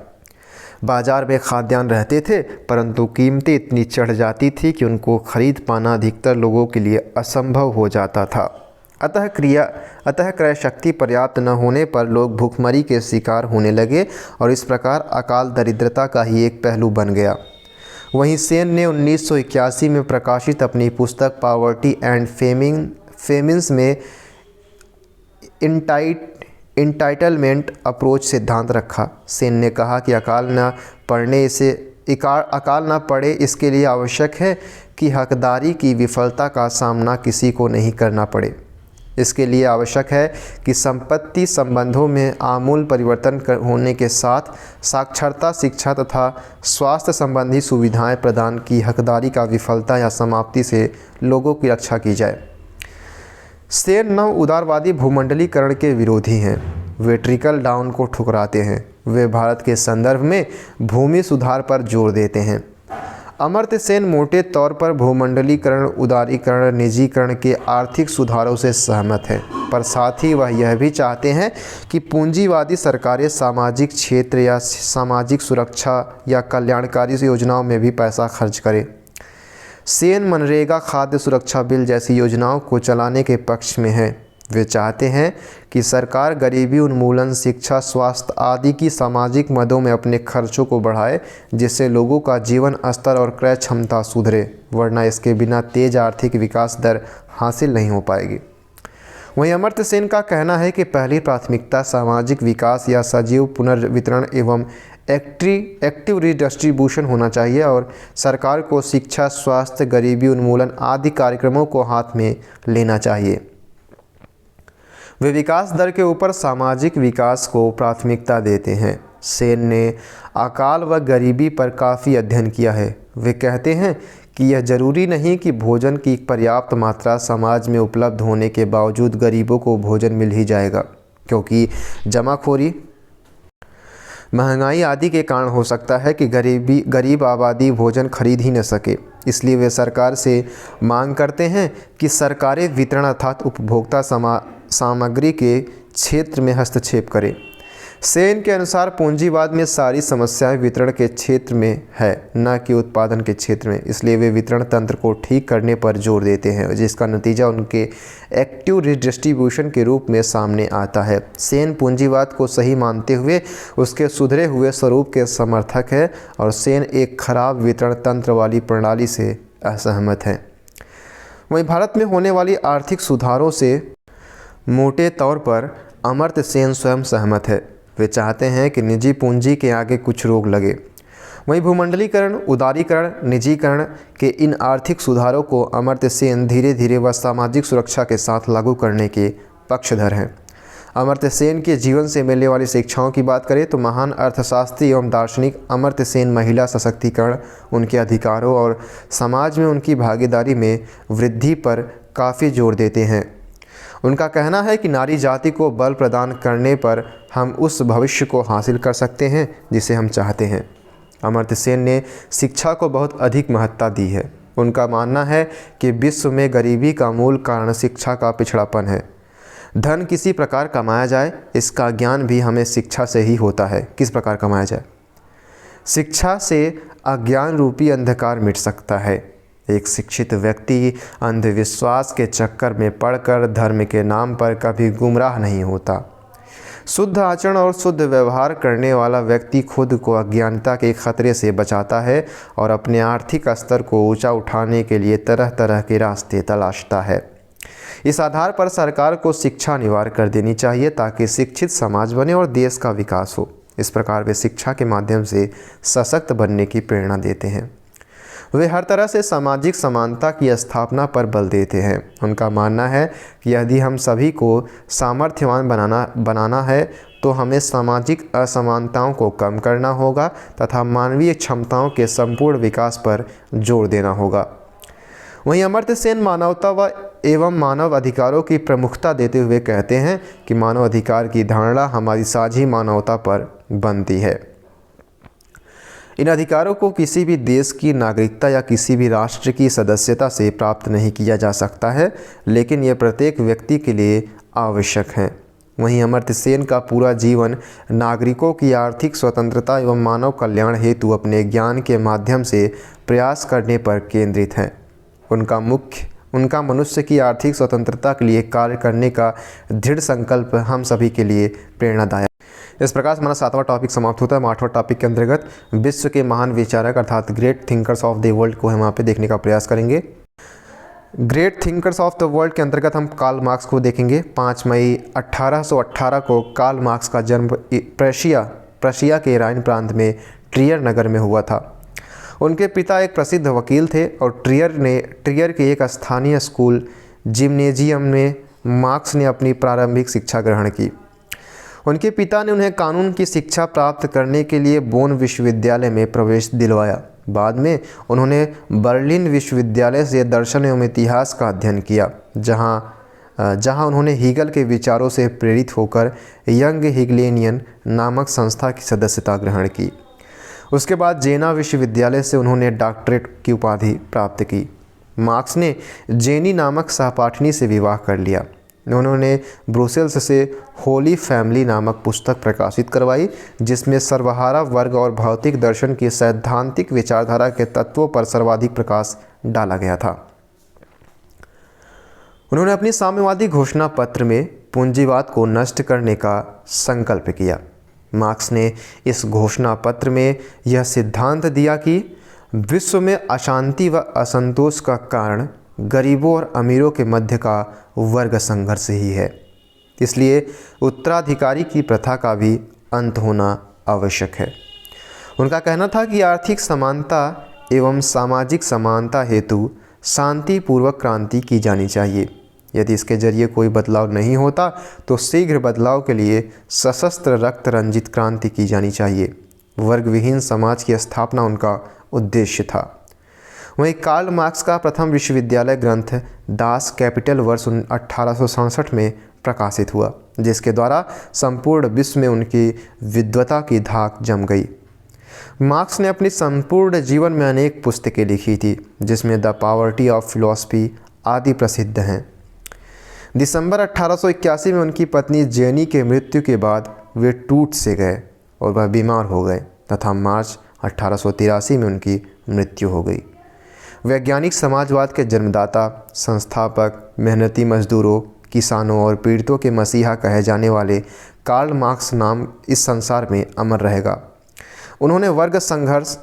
बाजार में खाद्यान्न रहते थे, परंतु कीमतें इतनी चढ़ जाती थी कि उनको खरीद पाना अधिकतर लोगों के लिए असंभव हो जाता था। अतः क्रय शक्ति पर्याप्त न होने पर लोग भूखमरी के शिकार होने लगे और इस प्रकार अकाल दरिद्रता का ही एक पहलू बन गया। वहीं सेन ने 1981 में प्रकाशित अपनी पुस्तक पॉवर्टी एंड फेमिन्स में इंटाइटलमेंट अप्रोच सिद्धांत रखा। सेन ने कहा कि अकाल न पड़े इसके लिए आवश्यक है कि हकदारी की विफलता का सामना किसी को नहीं करना पड़े। इसके लिए आवश्यक है कि संपत्ति संबंधों में आमूल परिवर्तन होने के साथ साक्षरता, शिक्षा तथा स्वास्थ्य संबंधी सुविधाएं प्रदान की हकदारी का विफलता या समाप्ति से लोगों की रक्षा की जाए। सेन नव उदारवादी भूमंडलीकरण के विरोधी हैं। वे ट्रिकल डाउन को ठुकराते हैं। वे भारत के संदर्भ में भूमि सुधार पर जोर देते हैं। अमर्त्य सेन मोटे तौर पर भूमंडलीकरण, उदारीकरण, निजीकरण के आर्थिक सुधारों से सहमत हैं, पर साथ ही वह यह भी चाहते हैं कि पूंजीवादी सरकारें सामाजिक क्षेत्र या सामाजिक सुरक्षा या कल्याणकारी योजनाओं में भी पैसा खर्च करें। सेन मनरेगा, खाद्य सुरक्षा बिल जैसी योजनाओं को चलाने के पक्ष में है। वे चाहते हैं कि सरकार गरीबी उन्मूलन, शिक्षा, स्वास्थ्य आदि की सामाजिक मदों में अपने खर्चों को बढ़ाए, जिससे लोगों का जीवन स्तर और क्रय क्षमता सुधरे, वरना इसके बिना तेज आर्थिक विकास दर हासिल नहीं हो पाएगी। वहीं अमर्त्य सेन का कहना है कि पहली प्राथमिकता सामाजिक विकास या सजीव पुनर्वितरण एवं एक्टिव रीडिस्ट्रीब्यूशन होना चाहिए और सरकार को शिक्षा, स्वास्थ्य, गरीबी उन्मूलन आदि कार्यक्रमों को हाथ में लेना चाहिए। वे विकास दर के ऊपर सामाजिक विकास को प्राथमिकता देते हैं। सेन ने अकाल व गरीबी पर काफ़ी अध्ययन किया है। वे कहते हैं कि यह जरूरी नहीं कि भोजन की पर्याप्त मात्रा समाज में उपलब्ध होने के बावजूद गरीबों को भोजन मिल ही जाएगा, क्योंकि जमाखोरी, महंगाई आदि के कारण हो सकता है कि गरीब आबादी भोजन खरीद ही न सके। इसलिए वे सरकार से मांग करते हैं कि सरकारें वितरण अर्थात उपभोक्ता सामग्री के क्षेत्र में हस्तक्षेप करें। सेन के अनुसार पूंजीवाद में सारी समस्याएं वितरण के क्षेत्र में है, न कि उत्पादन के क्षेत्र में। इसलिए वे वितरण तंत्र को ठीक करने पर जोर देते हैं, जिसका नतीजा उनके एक्टिव रिडिस्ट्रीब्यूशन के रूप में सामने आता है। सेन पूंजीवाद को सही मानते हुए उसके सुधरे हुए स्वरूप के समर्थक है और सेन एक खराब वितरण तंत्र वाली प्रणाली से असहमत है। वहीं भारत में होने वाली आर्थिक सुधारों से मोटे तौर पर अमर्त्य सेन स्वयं सहमत है। वे चाहते हैं कि निजी पूंजी के आगे कुछ रोक लगे। वहीं भूमंडलीकरण, उदारीकरण, निजीकरण के इन आर्थिक सुधारों को अमर्त्य सेन धीरे धीरे व सामाजिक सुरक्षा के साथ लागू करने के पक्षधर हैं। अमर्त्य सेन के जीवन से मिलने वाली शिक्षाओं की बात करें तो महान अर्थशास्त्री एवं दार्शनिक अमर्त्य सेन महिला सशक्तिकरण, उनके अधिकारों और समाज में उनकी भागीदारी में वृद्धि पर काफ़ी जोर देते हैं। उनका कहना है कि नारी जाति को बल प्रदान करने पर हम उस भविष्य को हासिल कर सकते हैं जिसे हम चाहते हैं। अमर्त्य सेन ने शिक्षा को बहुत अधिक महत्ता दी है। उनका मानना है कि विश्व में गरीबी का मूल कारण शिक्षा का पिछड़ापन है। धन किसी प्रकार कमाया जाए, इसका ज्ञान भी हमें शिक्षा से ही होता है। किस प्रकार कमाया जाए? शिक्षा से अज्ञान रूपी अंधकार मिट सकता है। एक शिक्षित व्यक्ति अंधविश्वास के चक्कर में पड़कर धर्म के नाम पर कभी गुमराह नहीं होता। शुद्ध आचरण और शुद्ध व्यवहार करने वाला व्यक्ति खुद को अज्ञानता के खतरे से बचाता है और अपने आर्थिक स्तर को ऊंचा उठाने के लिए तरह तरह के रास्ते तलाशता है। इस आधार पर सरकार को शिक्षा अनिवार्य कर देनी चाहिए ताकि शिक्षित समाज बने और देश का विकास हो। इस प्रकार वे शिक्षा के माध्यम से सशक्त बनने की प्रेरणा देते हैं। वे हर तरह से सामाजिक समानता की स्थापना पर बल देते हैं। उनका मानना है कि यदि हम सभी को सामर्थ्यवान बनाना है तो हमें सामाजिक असमानताओं को कम करना होगा तथा मानवीय क्षमताओं के संपूर्ण विकास पर जोर देना होगा। वहीं अमर्त्य सेन मानवता एवं मानव अधिकारों की प्रमुखता देते हुए कहते हैं कि मानव अधिकार की धारणा हमारी साझी मानवता पर बनती है। इन अधिकारों को किसी भी देश की नागरिकता या किसी भी राष्ट्र की सदस्यता से प्राप्त नहीं किया जा सकता है, लेकिन ये प्रत्येक व्यक्ति के लिए आवश्यक हैं। वहीं अमर्त्य सेन का पूरा जीवन नागरिकों की आर्थिक स्वतंत्रता एवं मानव कल्याण हेतु अपने ज्ञान के माध्यम से प्रयास करने पर केंद्रित है। उनका मनुष्य की आर्थिक स्वतंत्रता के लिए कार्य करने का दृढ़ संकल्प हम सभी के लिए प्रेरणादायक। इस प्रकार से हमारा 7वां टॉपिक समाप्त होता है। 8वां टॉपिक के अंतर्गत विश्व के महान विचारक अर्थात great thinkers of the world को हम यहाँ पे देखने का प्रयास करेंगे। Great thinkers of the world के अंतर्गत हम कार्ल मार्क्स को देखेंगे। 5 मई 1818 को कार्ल मार्क्स का जन्म प्रशिया के राइन प्रांत में ट्रियर नगर में हुआ था। उनके पिता एक प्रसिद्ध वकील थे और ट्रियर के एक स्थानीय स्कूल जिम्नेजियम में मार्क्स ने अपनी प्रारंभिक शिक्षा ग्रहण की। उनके पिता ने उन्हें कानून की शिक्षा प्राप्त करने के लिए बोन विश्वविद्यालय में प्रवेश दिलवाया। बाद में उन्होंने बर्लिन विश्वविद्यालय से दर्शन एवं इतिहास का अध्ययन किया, जहां उन्होंने हीगल के विचारों से प्रेरित होकर यंग हिगलेनियन नामक संस्था की सदस्यता ग्रहण की। उसके बाद जेना विश्वविद्यालय से उन्होंने डॉक्टरेट की उपाधि प्राप्त की। मार्क्स ने जेनी नामक सहपाठिनी से विवाह कर लिया। उन्होंने ब्रुसेल्स से होली फैमिली नामक पुस्तक प्रकाशित करवाई, जिसमें सर्वहारा वर्ग और भौतिक दर्शन की सैद्धांतिक विचारधारा के तत्वों पर सर्वाधिक प्रकाश डाला गया था। उन्होंने अपनी साम्यवादी घोषणा पत्र में पूंजीवाद को नष्ट करने का संकल्प किया। मार्क्स ने इस घोषणा पत्र में यह सिद्धांत दिया कि विश्व में अशांति व असंतोष का कारण गरीबों और अमीरों के मध्य का वर्ग संघर्ष ही है, इसलिए उत्तराधिकारी की प्रथा का भी अंत होना आवश्यक है। उनका कहना था कि आर्थिक समानता एवं सामाजिक समानता हेतु शांतिपूर्वक क्रांति की जानी चाहिए। यदि इसके जरिए कोई बदलाव नहीं होता तो शीघ्र बदलाव के लिए सशस्त्र रक्त रंजित क्रांति की जानी चाहिए। वर्ग विहीन समाज की स्थापना उनका उद्देश्य था। वहीं कार्ल मार्क्स का प्रथम विश्वविद्यालय ग्रंथ दास कैपिटल वर्ष 1867 में प्रकाशित हुआ, जिसके द्वारा संपूर्ण विश्व में उनकी विद्वता की धाक जम गई। मार्क्स ने अपनी संपूर्ण जीवन में अनेक पुस्तकें लिखी थी, जिसमें द पॉवर्टी ऑफ फिलॉसफी आदि प्रसिद्ध हैं। दिसंबर 1881 में उनकी पत्नी जेनी के मृत्यु के बाद वे टूट से गए और वह बीमार हो गए तथा मार्च 1883 में उनकी मृत्यु हो गई। वैज्ञानिक समाजवाद के जन्मदाता, संस्थापक, मेहनती मजदूरों, किसानों और पीड़ितों के मसीहा कहे जाने वाले कार्ल मार्क्स नाम इस संसार में अमर रहेगा। उन्होंने वर्ग संघर्ष,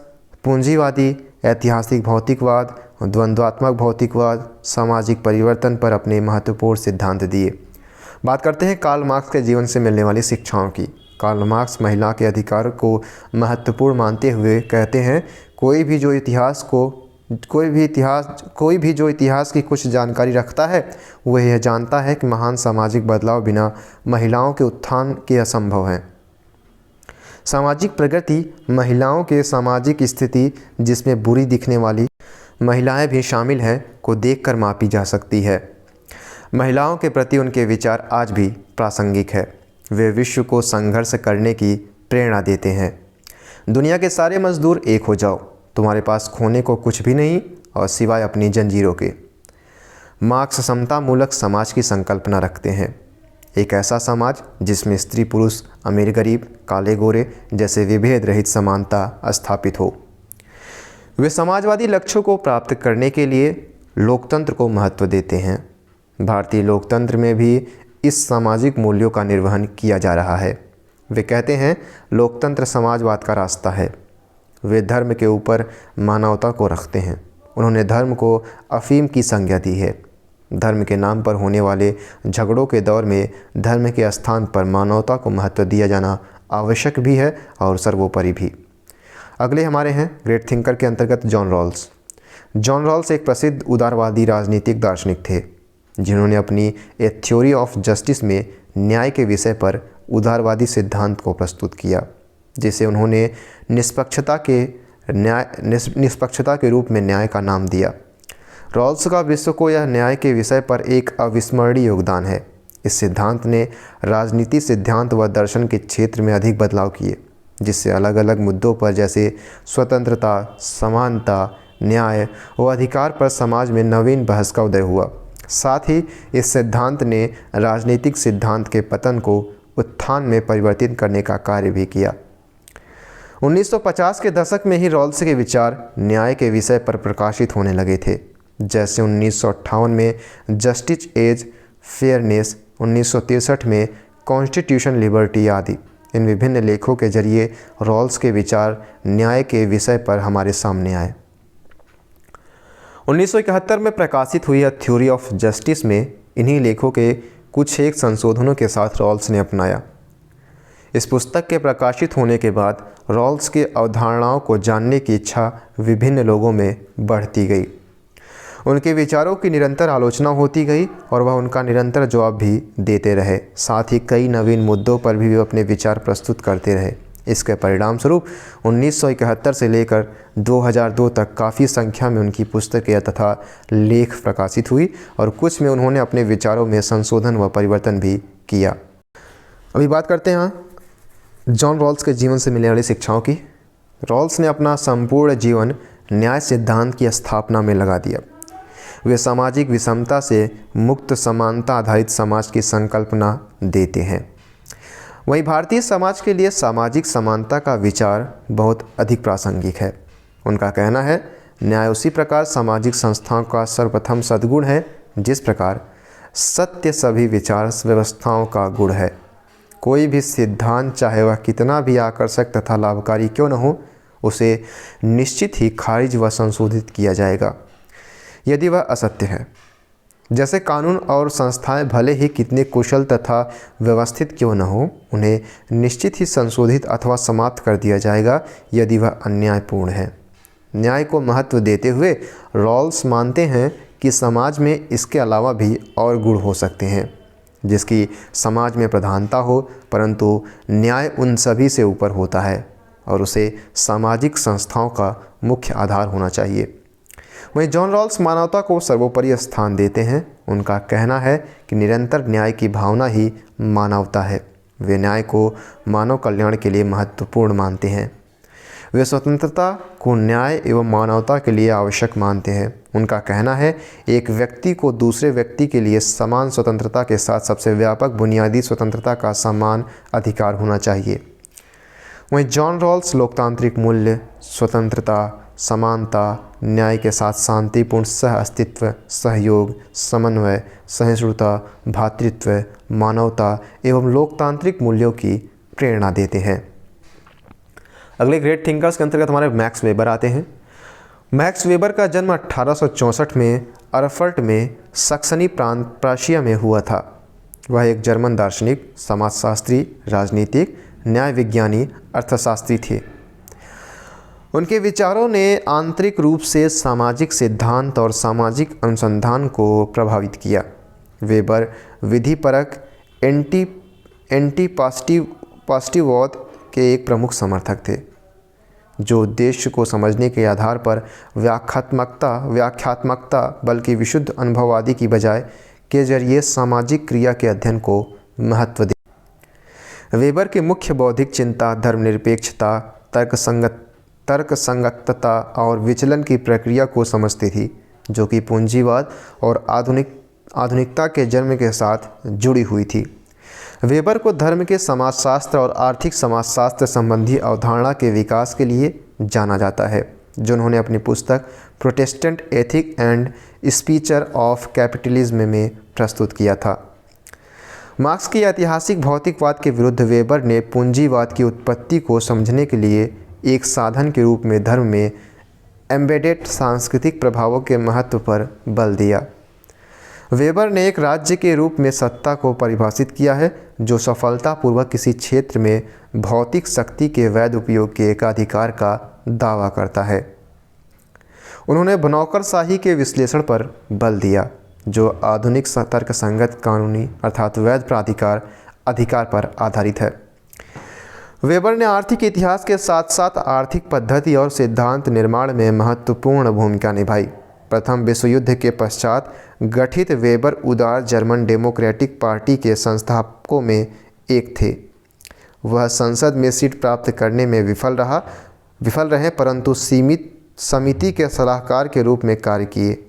पूंजीवादी, ऐतिहासिक भौतिकवाद, द्वंद्वात्मक भौतिकवाद, सामाजिक परिवर्तन पर अपने महत्वपूर्ण सिद्धांत दिए। बात करते हैं कार्ल मार्क्स के जीवन से मिलने वाली शिक्षाओं की। कार्ल मार्क्स महिला के अधिकार को महत्वपूर्ण मानते हुए कहते हैं, कोई भी जो इतिहास की कुछ जानकारी रखता है वह यह जानता है कि महान सामाजिक बदलाव बिना महिलाओं के उत्थान के असंभव है। सामाजिक प्रगति महिलाओं के सामाजिक स्थिति, जिसमें बुरी दिखने वाली महिलाएं भी शामिल हैं, को देखकर मापी जा सकती है। महिलाओं के प्रति उनके विचार आज भी प्रासंगिक है। वे विश्व को संघर्ष करने की प्रेरणा देते हैं। दुनिया के सारे मजदूर एक हो जाओ, तुम्हारे पास खोने को कुछ भी नहीं और सिवाय अपनी जंजीरों के। मार्क्स समता मूलक समाज की संकल्पना रखते हैं, एक ऐसा समाज जिसमें स्त्री पुरुष, अमीर गरीब, काले गोरे जैसे विभेद रहित समानता स्थापित हो। वे समाजवादी लक्ष्यों को प्राप्त करने के लिए लोकतंत्र को महत्व देते हैं। भारतीय लोकतंत्र में भी इस सामाजिक मूल्यों का निर्वहन किया जा रहा है। वे कहते हैं, लोकतंत्र समाजवाद का रास्ता है। वे धर्म के ऊपर मानवता को रखते हैं। उन्होंने धर्म को अफीम की संज्ञा दी है। धर्म के नाम पर होने वाले झगड़ों के दौर में धर्म के स्थान पर मानवता को महत्व दिया जाना आवश्यक भी है और सर्वोपरि भी। अगले हमारे हैं ग्रेट थिंकर के अंतर्गत जॉन रॉल्स। जॉन रॉल्स एक प्रसिद्ध उदारवादी राजनीतिक दार्शनिक थे, जिन्होंने अपनी ए थ्योरी ऑफ जस्टिस में न्याय के विषय पर उदारवादी सिद्धांत को प्रस्तुत किया, जिसे उन्होंने निष्पक्षता के रूप में न्याय का नाम दिया। रॉल्स का विश्व को यह न्याय के विषय पर एक अविस्मरणीय योगदान है। इस सिद्धांत ने राजनीति सिद्धांत व दर्शन के क्षेत्र में अधिक बदलाव किए, जिससे अलग अलग मुद्दों पर जैसे स्वतंत्रता, समानता, न्याय व अधिकार पर समाज में नवीन बहस का उदय हुआ। साथ ही इस सिद्धांत ने राजनीतिक सिद्धांत के पतन को उत्थान में परिवर्तित करने का कार्य भी किया। 1950 के दशक में ही रॉल्स के विचार न्याय के विषय पर प्रकाशित होने लगे थे, जैसे 1958 में जस्टिस एज फेयरनेस, 1963 में कॉन्स्टिट्यूशन लिबर्टी आदि। इन विभिन्न लेखों के जरिए रॉल्स के विचार न्याय के विषय पर हमारे सामने आए। 1971 में प्रकाशित हुई थ्योरी ऑफ जस्टिस में इन्हीं लेखों के कुछ एक संशोधनों के साथ रॉल्स ने अपनाया। इस पुस्तक के प्रकाशित होने के बाद रॉल्स के अवधारणाओं को जानने की इच्छा विभिन्न लोगों में बढ़ती गई। उनके विचारों की निरंतर आलोचना होती गई और वह उनका निरंतर जवाब भी देते रहे। साथ ही कई नवीन मुद्दों पर भी वे अपने विचार प्रस्तुत करते रहे। इसके परिणाम स्वरूप 1971 से लेकर 2002 तक काफ़ी संख्या में उनकी पुस्तकें तथा लेख प्रकाशित हुई और कुछ में उन्होंने अपने विचारों में संशोधन व परिवर्तन भी किया। अभी बात करते हैं जॉन रॉल्स के जीवन से मिलने वाली शिक्षाओं की। रॉल्स ने अपना संपूर्ण जीवन न्याय सिद्धांत की स्थापना में लगा दिया। वे सामाजिक विषमता से मुक्त समानता आधारित समाज की संकल्पना देते हैं। वहीं भारतीय समाज के लिए सामाजिक समानता का विचार बहुत अधिक प्रासंगिक है। उनका कहना है, न्याय उसी प्रकार सामाजिक संस्थाओं का सर्वप्रथम सद्गुण है जिस प्रकार सत्य सभी विचार व्यवस्थाओं का गुण है। कोई भी सिद्धांत चाहे वह कितना भी आकर्षक तथा लाभकारी क्यों न हो, उसे निश्चित ही खारिज व संशोधित किया जाएगा यदि वह असत्य है। जैसे कानून और संस्थाएं भले ही कितने कुशल तथा व्यवस्थित क्यों न हो, उन्हें निश्चित ही संशोधित अथवा समाप्त कर दिया जाएगा यदि वह अन्यायपूर्ण है। न्याय को महत्व देते हुए रॉल्स मानते हैं कि समाज में इसके अलावा भी और गुण हो सकते हैं जिसकी समाज में प्रधानता हो, परंतु न्याय उन सभी से ऊपर होता है और उसे सामाजिक संस्थाओं का मुख्य आधार होना चाहिए। वहीं जॉन रॉल्स मानवता को सर्वोपरि स्थान देते हैं। उनका कहना है कि निरंतर न्याय की भावना ही मानवता है। वे न्याय को मानव कल्याण के लिए महत्वपूर्ण मानते हैं। वे स्वतंत्रता को न्याय एवं मानवता के लिए आवश्यक मानते हैं। उनका कहना है, एक व्यक्ति को दूसरे व्यक्ति के लिए समान स्वतंत्रता के साथ सबसे व्यापक बुनियादी स्वतंत्रता का समान अधिकार होना चाहिए। वहीं जॉन रॉल्स लोकतांत्रिक मूल्य, स्वतंत्रता, समानता, न्याय के साथ शांतिपूर्ण सह अस्तित्व, सहयोग, समन्वय, सहिष्णुता, भ्रातृत्व, मानवता एवं लोकतांत्रिक मूल्यों की प्रेरणा देते हैं। अगले ग्रेट थिंकर्स के अंतर्गत हमारे मैक्स वेबर आते हैं। मैक्स वेबर का जन्म 1864 में अरफर्ट में सक्सनी प्रांत प्राशिया में हुआ था। वह एक जर्मन दार्शनिक, समाजशास्त्री, राजनीतिक, न्याय विज्ञानी, अर्थशास्त्री थे। उनके विचारों ने आंतरिक रूप से सामाजिक सिद्धांत और सामाजिक अनुसंधान को प्रभावित किया। वेबर विधिपरक एंटी पॉजिटिववाद के एक प्रमुख समर्थक थे, जो उद्देश्य को समझने के आधार पर व्याख्यात्मकता बल्कि विशुद्ध अनुभववादी की बजाय के जरिए सामाजिक क्रिया के अध्ययन को महत्व दिया। वेबर की मुख्य बौद्धिक चिंता धर्मनिरपेक्षता, तर्कसंगतता और विचलन की प्रक्रिया को समझती थी, जो कि पूंजीवाद और आधुनिकता के जन्म के साथ जुड़ी हुई थी। वेबर को धर्म के समाजशास्त्र और आर्थिक समाजशास्त्र संबंधी अवधारणा के विकास के लिए जाना जाता है, जो उन्होंने अपनी पुस्तक Protestant ethic and spirit of capitalism में प्रस्तुत किया था। मार्क्स के ऐतिहासिक भौतिकवाद के विरुद्ध वेबर ने पूंजीवाद की उत्पत्ति को समझने के लिए एक साधन के रूप में धर्म में एम्बेडेड सांस्कृतिक प्रभावों के महत्व पर बल दिया। वेबर ने एक राज्य के रूप में सत्ता को परिभाषित किया है जो सफलतापूर्वक किसी क्षेत्र में भौतिक शक्ति के वैध उपयोग के एकाधिकार का दावा करता है। उन्होंने नौकरशाही के विश्लेषण पर बल दिया, जो आधुनिक तर्कसंगत कानूनी अर्थात वैध प्राधिकार अधिकार पर आधारित है। वेबर ने आर्थिक इतिहास के साथ साथ आर्थिक पद्धति और सिद्धांत निर्माण में महत्वपूर्ण भूमिका निभाई। प्रथम विश्व युद्ध के पश्चात गठित वेबर उदार जर्मन डेमोक्रेटिक पार्टी के संस्थापकों में एक थे। वह संसद में सीट प्राप्त करने में विफल रहे, परंतु सीमित समिति के सलाहकार के रूप में कार्य किए।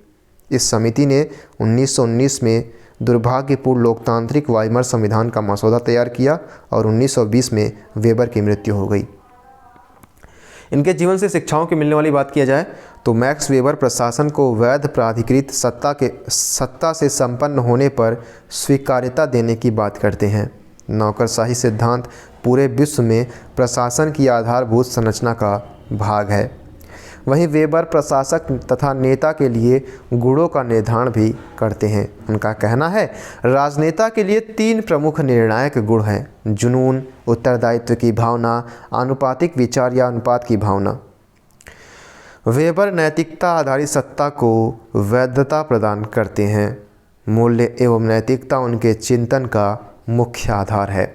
इस समिति ने 1919 में दुर्भाग्यपूर्ण लोकतांत्रिक वाइमर संविधान का मसौदा तैयार किया और 1920 में वेबर की मृत्यु हो गई। इनके जीवन से शिक्षाओं की मिलने वाली बात किया जाए तो मैक्स वेबर प्रशासन को वैध प्राधिकृत सत्ता से संपन्न होने पर स्वीकार्यता देने की बात करते हैं। नौकरशाही सिद्धांत पूरे विश्व में प्रशासन की आधारभूत संरचना का भाग है। वहीं वेबर प्रशासक तथा नेता के लिए गुणों का निर्धारण भी करते हैं। उनका कहना है, राजनेता के लिए 3 प्रमुख निर्णायक गुण हैं: जुनून, उत्तरदायित्व की भावना, आनुपातिक विचार या अनुपात की भावना। वेबर नैतिकता आधारित सत्ता को वैधता प्रदान करते हैं। मूल्य एवं नैतिकता उनके चिंतन का मुख्य आधार है।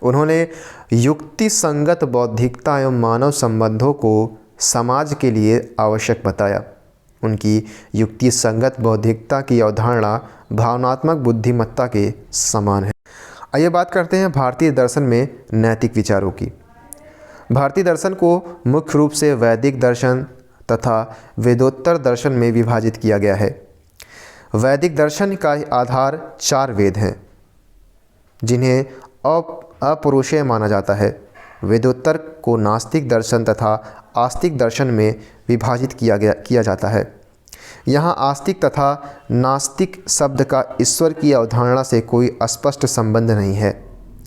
उन्होंने युक्ति संगत बौद्धिकता एवं मानव संबंधों को समाज के लिए आवश्यक बताया। उनकी युक्ति संगत बौद्धिकता की अवधारणा भावनात्मक बुद्धिमत्ता के समान है। आइए बात करते हैं भारतीय दर्शन में नैतिक विचारों की। भारतीय दर्शन को मुख्य रूप से वैदिक दर्शन तथा वेदोत्तर दर्शन में विभाजित किया गया है। वैदिक दर्शन का आधार 4 वेद हैं, जिन्हें अपौरुषेय माना जाता है। वेदोत्तर को नास्तिक दर्शन तथा आस्तिक दर्शन में विभाजित किया जाता है। यहाँ आस्तिक तथा नास्तिक शब्द का ईश्वर की अवधारणा से कोई स्पष्ट संबंध नहीं है।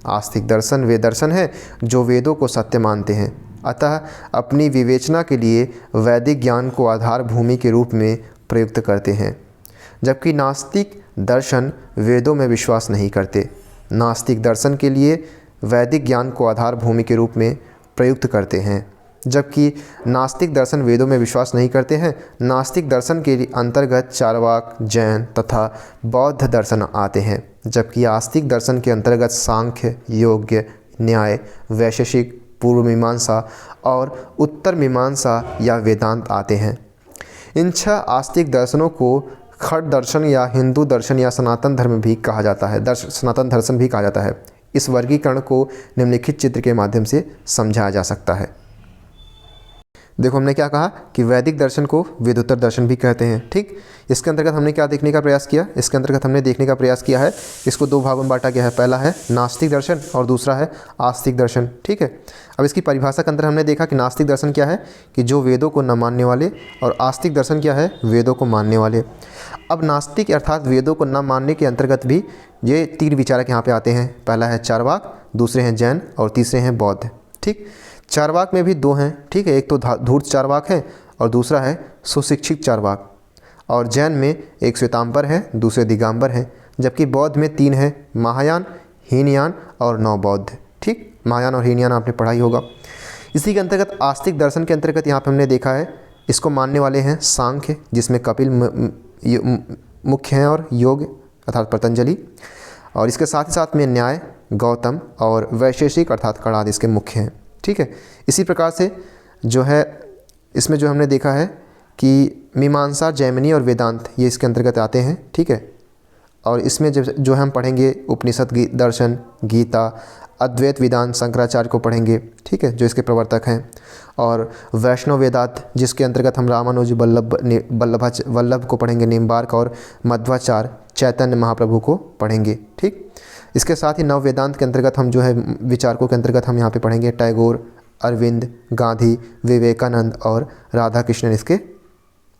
आस्तिक दर्शन वे दर्शन है जो वेदों को सत्य मानते हैं, अतः अपनी विवेचना के लिए वैदिक ज्ञान को आधार भूमि के रूप में प्रयुक्त करते हैं, जबकि नास्तिक दर्शन वेदों में विश्वास नहीं करते। नास्तिक दर्शन के लिए वैदिक ज्ञान को आधार भूमि के रूप में प्रयुक्त करते हैं, जबकि नास्तिक दर्शन वेदों में विश्वास नहीं करते हैं। नास्तिक दर्शन के अंतर्गत चार्वाक, जैन तथा बौद्ध दर्शन आते हैं, जबकि आस्तिक दर्शन के अंतर्गत सांख्य, योग, न्याय, वैशेषिक, पूर्व मीमांसा और उत्तर मीमांसा या वेदांत आते हैं। इन 6 आस्तिक दर्शनों को खड़ दर्शन या हिंदू दर्शन या सनातन धर्म भी कहा जाता है, सनातन दर्शन भी कहा जाता है। इस वर्गीकरण को निम्नलिखित चित्र के माध्यम से समझाया जा सकता है। देखो हमने क्या कहा कि वैदिक दर्शन को वेदोत्तर दर्शन भी कहते हैं। ठीक, इसके अंतर्गत हमने क्या देखने का प्रयास किया? इसके अंतर्गत हमने देखने का प्रयास किया है, इसको 2 भागों में बांटा गया है। पहला है नास्तिक दर्शन और दूसरा है आस्तिक दर्शन। ठीक है, अब इसकी परिभाषा के अंदर हमने देखा कि नास्तिक दर्शन क्या है कि जो वेदों को न मानने वाले, और आस्तिक दर्शन क्या है, वेदों को मानने वाले। अब नास्तिक अर्थात वेदों को न मानने के अंतर्गत भी ये 3 विचारक यहाँ पे आते हैं। पहला है चार्वाक, दूसरे हैं जैन और तीसरे हैं बौद्ध। ठीक, चार्वाक में भी 2 हैं। ठीक है, एक तो धूर्त चार्वाक है और दूसरा है सुशिक्षित चार्वाक। और जैन में एक श्वेतांबर है, दूसरे दिगंबर हैं, जबकि बौद्ध में 3 हैं, महायान, हीनयान और नवबौद्ध। ठीक, महायान और हीनयान आपने पढ़ा ही होगा। इसी के अंतर्गत आस्तिक दर्शन के अंतर्गत यहाँ पे हमने देखा है, इसको मानने वाले हैं सांख्य, जिसमें कपिल मुख्य हैं, और योग अर्थात पतंजलि, और इसके साथ ही साथ में न्याय, गौतम, और वैशेषिक अर्थात कणाद इसके मुख्य हैं। ठीक है, इसी प्रकार से जो है इसमें जो हमने देखा है कि मीमांसा, जैमिनी और वेदांत ये इसके अंतर्गत आते हैं। ठीक है, और इसमें जो हम पढ़ेंगे उपनिषद दर्शन, गीता, अद्वैत वेदांत शंकराचार्य को पढ़ेंगे। ठीक है, जो इसके प्रवर्तक हैं, और वैष्णव वेदांत जिसके अंतर्गत हम रामानुज वल्लभ को पढ़ेंगे, निम्बार्क, और मध्वाचार्य चैतन्य महाप्रभु को पढ़ेंगे। ठीक, इसके साथ ही नव वेदांत के अंतर्गत हम जो है विचारकों के अंतर्गत हम यहाँ पे पढ़ेंगे टैगोर, अरविंद, गांधी, विवेकानंद और राधा कृष्णन इसके,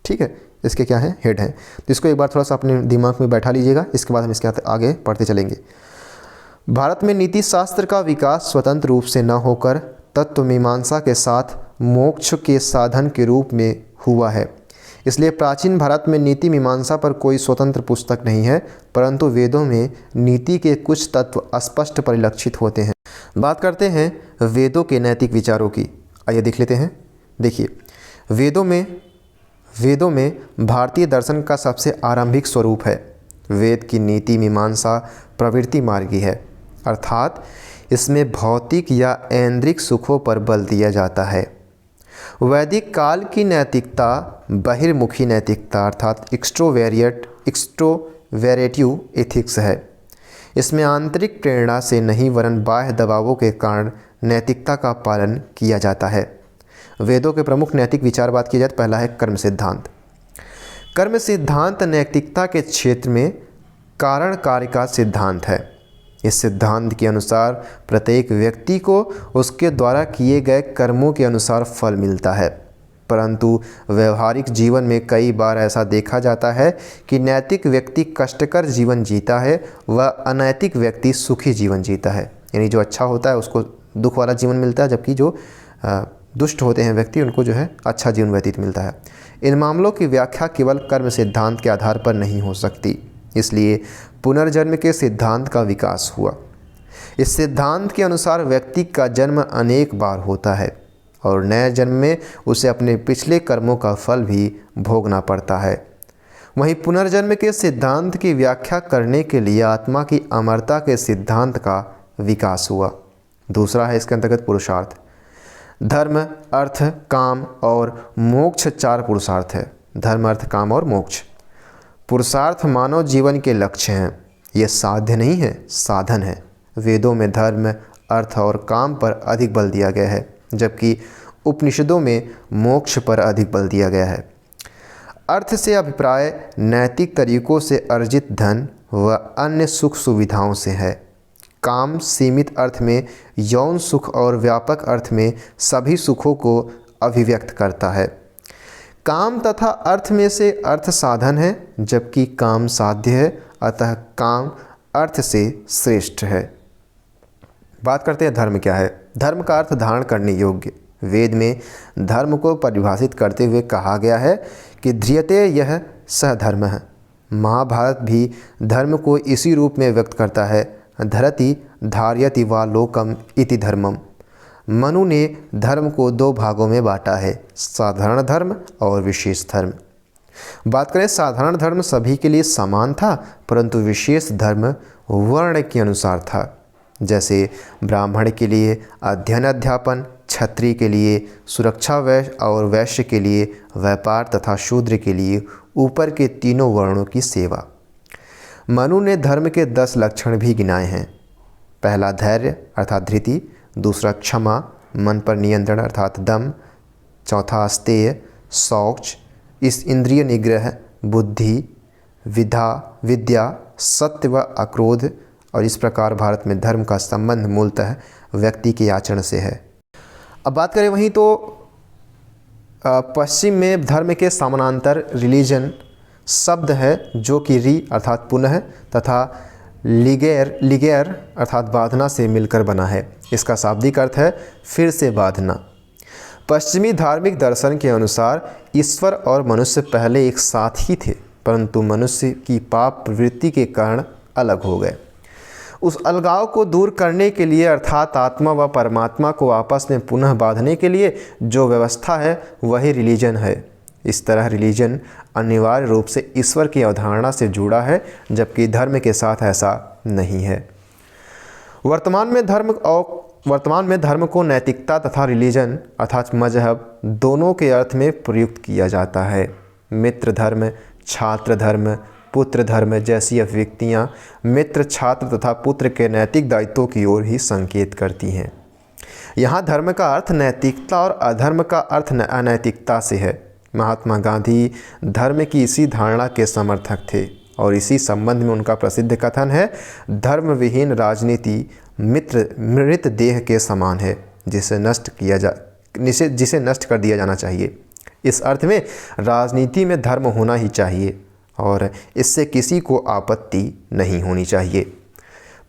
ठीक है, इसके क्या है, हेड हैं। तो इसको एक बार थोड़ा सा अपने दिमाग में बैठा लीजिएगा, इसके बाद हम इसके आगे पढ़ते चलेंगे। भारत में नीति शास्त्र का विकास स्वतंत्र रूप से न होकर तत्व मीमांसा के साथ मोक्ष के साधन के रूप में हुआ है। इसलिए प्राचीन भारत में नीति मीमांसा पर कोई स्वतंत्र पुस्तक नहीं है, परंतु वेदों में नीति के कुछ तत्व स्पष्ट परिलक्षित होते हैं। बात करते हैं वेदों के नैतिक विचारों की। आइए देख लेते हैं। देखिए, वेदों में भारतीय दर्शन का सबसे आरंभिक स्वरूप है। वेद की नीति मीमांसा प्रवृत्ति मार्गी है, अर्थात इसमें भौतिक या ऐन्द्रिक सुखों पर बल दिया जाता है। वैदिक काल की नैतिकता बहिर्मुखी नैतिकता अर्थात एक्स्ट्रोवेरेटिव एथिक्स है। इसमें आंतरिक प्रेरणा से नहीं वरन बाह्य दबावों के कारण नैतिकता का पालन किया जाता है। वेदों के प्रमुख नैतिक विचार बात की जाए तो पहला है कर्म सिद्धांत। कर्म सिद्धांत नैतिकता के क्षेत्र में कारण कार्य का सिद्धांत है। इस सिद्धांत के अनुसार प्रत्येक व्यक्ति को उसके द्वारा किए गए कर्मों के अनुसार फल मिलता है, परंतु व्यवहारिक जीवन में कई बार ऐसा देखा जाता है कि नैतिक व्यक्ति कष्टकर जीवन जीता है व अनैतिक व्यक्ति सुखी जीवन जीता है। यानी जो अच्छा होता है उसको दुख वाला जीवन मिलता है, जबकि जो दुष्ट होते हैं व्यक्ति उनको जो है अच्छा जीवन व्यतीत मिलता है। इन मामलों की व्याख्या केवल कर्म सिद्धांत के आधार पर नहीं हो सकती, इसलिए पुनर्जन्म के सिद्धांत का विकास हुआ। इस सिद्धांत के अनुसार व्यक्ति का जन्म अनेक बार होता है और नए जन्म में उसे अपने पिछले कर्मों का फल भी भोगना पड़ता है। वहीं पुनर्जन्म के सिद्धांत की व्याख्या करने के लिए आत्मा की अमरता के सिद्धांत का विकास हुआ। दूसरा है इसके अंतर्गत पुरुषार्थ। धर्म, अर्थ, काम और मोक्ष 4 पुरुषार्थ है। धर्म, अर्थ, काम और मोक्ष। पुरुषार्थ मानव जीवन के लक्ष्य हैं। ये साध्य नहीं है, साधन है। वेदों में धर्म, अर्थ और काम पर अधिक बल दिया गया है, जबकि उपनिषदों में मोक्ष पर अधिक बल दिया गया है। अर्थ से अभिप्राय नैतिक तरीकों से अर्जित धन व अन्य सुख सुविधाओं से है। काम सीमित अर्थ में यौन सुख और व्यापक अर्थ में सभी सुखों को अभिव्यक्त करता है। काम तथा अर्थ में से अर्थ साधन है, जबकि काम साध्य है, अतः काम अर्थ से श्रेष्ठ है। बात करते हैं धर्म क्या है। धर्म का अर्थ धारण करने योग्य। वेद में धर्म को परिभाषित करते हुए कहा गया है कि ध्रियते यह सह धर्म है। महाभारत भी धर्म को इसी रूप में व्यक्त करता है, धरति धार्यति वा लोकम इति धर्मम। मनु ने धर्म को 2 भागों में बांटा है, साधारण धर्म और विशेष धर्म। बात करें साधारण धर्म सभी के लिए समान था, परंतु विशेष धर्म वर्ण के अनुसार था। जैसे ब्राह्मण के लिए अध्ययन अध्यापन, क्षत्रिय के लिए सुरक्षा और वैश्य के लिए व्यापार तथा शूद्र के लिए ऊपर के तीनों वर्णों की सेवा। मनु ने धर्म के 10 लक्षण भी गिनाए हैं। पहला धैर्य अर्थात धृति, दूसरा क्षमा, मन पर नियंत्रण अर्थात दम, चौथा अस्तेय, शौच, इस इंद्रिय निग्रह, बुद्धि, विद्या, सत्य व अक्रोध। और इस प्रकार भारत में धर्म का संबंध मूलतः व्यक्ति के आचरण से है। अब बात करें वहीं तो पश्चिम में धर्म के समानांतर रिलीजन शब्द है, जो कि री अर्थात पुनः तथा लिगेर अर्थात बांधना से मिलकर बना है। इसका शाब्दिक अर्थ है फिर से बांधना। पश्चिमी धार्मिक दर्शन के अनुसार ईश्वर और मनुष्य पहले एक साथ ही थे, परंतु मनुष्य की पाप प्रवृत्ति के कारण अलग हो गए। उस अलगाव को दूर करने के लिए अर्थात आत्मा व परमात्मा को आपस में पुनः बांधने के लिए जो व्यवस्था है वही रिलीजन है। इस तरह रिलीजन अनिवार्य रूप से ईश्वर की अवधारणा से जुड़ा है, जबकि धर्म के साथ ऐसा नहीं है। वर्तमान में धर्म को नैतिकता तथा रिलीजन अर्थात मजहब दोनों के अर्थ में प्रयुक्त किया जाता है। मित्र धर्म, छात्र धर्म, पुत्र धर्म जैसी अभिव्यक्तियाँ मित्र, छात्र तथा पुत्र के नैतिक दायित्वों की ओर ही संकेत करती हैं। यहाँ धर्म का अर्थ नैतिकता और अधर्म का अर्थ अनैतिकता से है। महात्मा गांधी धर्म की इसी धारणा के समर्थक थे और इसी संबंध में उनका प्रसिद्ध कथन है, धर्म विहीन राजनीति मृत देह के समान है, जिसे नष्ट कर दिया जाना चाहिए। इस अर्थ में राजनीति में धर्म होना ही चाहिए और इससे किसी को आपत्ति नहीं होनी चाहिए,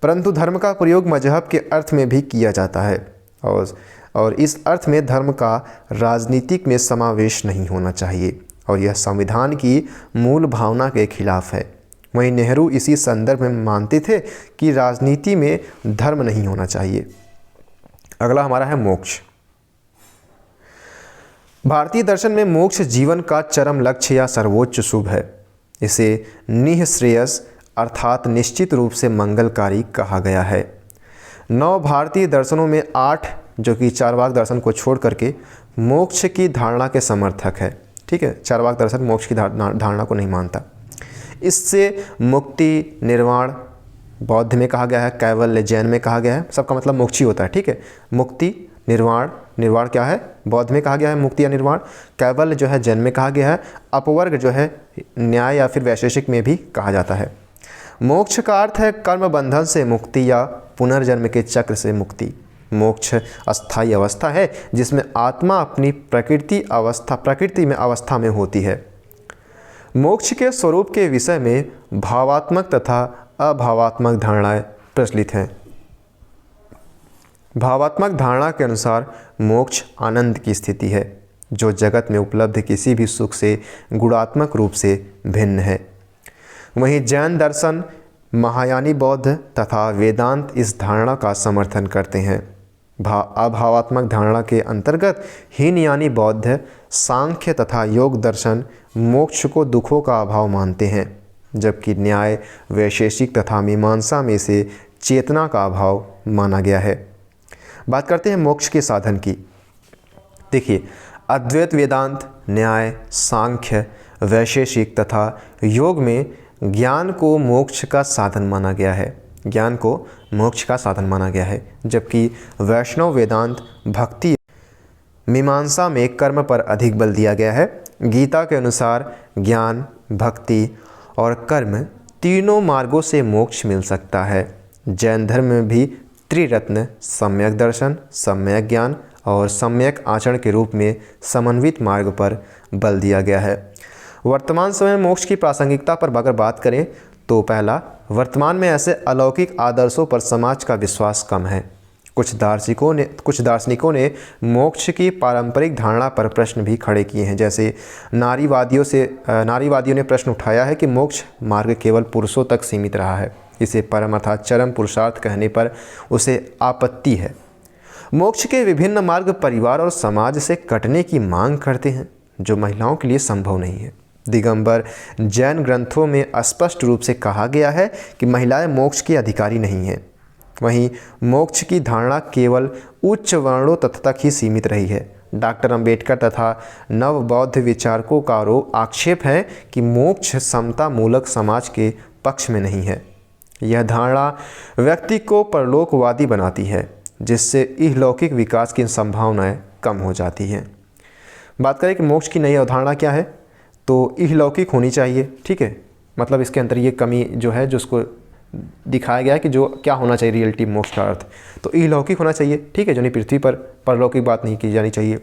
परंतु धर्म का प्रयोग मजहब के अर्थ में भी किया जाता है और इस अर्थ में धर्म का राजनीतिक में समावेश नहीं होना चाहिए और यह संविधान की मूल भावना के खिलाफ है। वहीं नेहरू इसी संदर्भ में मानते थे कि राजनीति में धर्म नहीं होना चाहिए। अगला हमारा है मोक्ष। भारतीय दर्शन में मोक्ष जीवन का चरम लक्ष्य या सर्वोच्च शुभ है। इसे निःश्रेयस अर्थात निश्चित रूप से मंगलकारी कहा गया है। 9 भारतीय दर्शनों में 8 जो कि चारवाक दर्शन को छोड़ करके मोक्ष की धारणा के समर्थक है। ठीक है, चारवाक दर्शन मोक्ष की धारणा को नहीं मानता। इससे मुक्ति, निर्वाण बौद्ध में कहा गया है, कैवल्य जैन में कहा गया है। सबका मतलब मोक्ष ही होता है। ठीक है, मुक्ति, निर्वाण क्या है? बौद्ध में कहा गया है मुक्ति या निर्वाण। कैवल्य जो है जैन में कहा गया है। अपवर्ग जो है न्याय या फिर वैशेषिक में भी कहा जाता है। मोक्ष का अर्थ है कर्म बंधन से मुक्ति या पुनर्जन्म के चक्र से मुक्ति। मोक्ष अस्थायी अवस्था है जिसमें आत्मा अपनी प्रकृति में अवस्था में होती है। मोक्ष के स्वरूप के विषय में भावात्मक तथा अभावात्मक धारणाएं प्रचलित हैं। भावात्मक धारणा के अनुसार मोक्ष आनंद की स्थिति है जो जगत में उपलब्ध किसी भी सुख से गुणात्मक रूप से भिन्न है। वहीं जैन दर्शन, महायानी बौद्ध तथा वेदांत इस धारणा का समर्थन करते हैं। अभावात्मक धारणा के अंतर्गत हीनयानी बौद्ध सांख्य तथा योग दर्शन मोक्ष को दुखों का अभाव मानते हैं, जबकि न्याय वैशेषिक तथा मीमांसा में से चेतना का अभाव माना गया है। बात करते हैं मोक्ष के साधन की। देखिए, अद्वैत वेदांत, न्याय, सांख्य, वैशेषिक तथा योग में ज्ञान को मोक्ष का साधन माना गया है। ज्ञान को मोक्ष का साधन माना गया है, जबकि वैष्णव वेदांत, भक्ति, मीमांसा में कर्म पर अधिक बल दिया गया है। गीता के अनुसार ज्ञान, भक्ति और कर्म तीनों मार्गों से मोक्ष मिल सकता है। जैन धर्म में भी त्रिरत्न सम्यक दर्शन, सम्यक ज्ञान और सम्यक आचरण के रूप में समन्वित मार्ग पर बल दिया गया है। वर्तमान समय में मोक्ष की प्रासंगिकता पर अगर बात करें तो पहला, वर्तमान में ऐसे अलौकिक आदर्शों पर समाज का विश्वास कम है। कुछ दार्शनिकों ने मोक्ष की पारंपरिक धारणा पर प्रश्न भी खड़े किए हैं। जैसे नारीवादियों ने प्रश्न उठाया है कि मोक्ष मार्ग केवल पुरुषों तक सीमित रहा है। इसे परम अर्थात चरम पुरुषार्थ कहने पर उसे आपत्ति है। मोक्ष के विभिन्न मार्ग परिवार और समाज से कटने की मांग करते हैं, जो महिलाओं के लिए संभव नहीं है। दिगंबर जैन ग्रंथों में स्पष्ट रूप से कहा गया है कि महिलाएं मोक्ष की अधिकारी नहीं हैं। वहीं मोक्ष की धारणा केवल उच्च वर्णों तक ही सीमित रही है। डॉक्टर अंबेडकर तथा नव बौद्ध विचारकों का आक्षेप है कि मोक्ष समता मूलक समाज के पक्ष में नहीं है। यह धारणा व्यक्ति को परलोकवादी बनाती है, जिससे इहलौकिक विकास की संभावनाएं कम हो जाती हैं। बात करें कि मोक्ष की नई अवधारणा क्या है, तो इहलौकिक होनी चाहिए। ठीक है, मतलब इसके अंदर ये कमी जो है, जो उसको दिखाया गया है कि जो क्या होना चाहिए रियलिटी मोक्ष का अर्थ, तो इहलौकिक होना चाहिए। ठीक है, जो नहीं पृथ्वी पर परलौकिक बात नहीं की जानी चाहिए।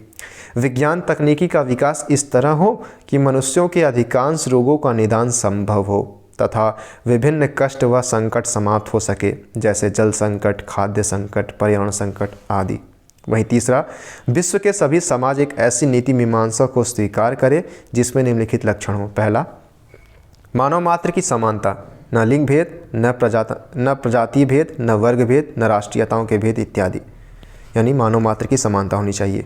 विज्ञान तकनीकी का विकास इस तरह हो कि मनुष्यों के अधिकांश रोगों का निदान संभव हो तथा विभिन्न कष्ट व संकट समाप्त हो सके, जैसे जल संकट, खाद्य संकट, पर्यावरण संकट आदि। वहीं तीसरा, विश्व के सभी समाज एक ऐसी नीति मीमांसा को स्वीकार करे जिसमें निम्नलिखित लक्षण हो। पहला, मानव मात्र की समानता, न लिंग भेद, न प्रजाति भेद, न वर्ग भेद, न राष्ट्रीयताओं के भेद इत्यादि, यानी मानव मात्र की समानता होनी चाहिए।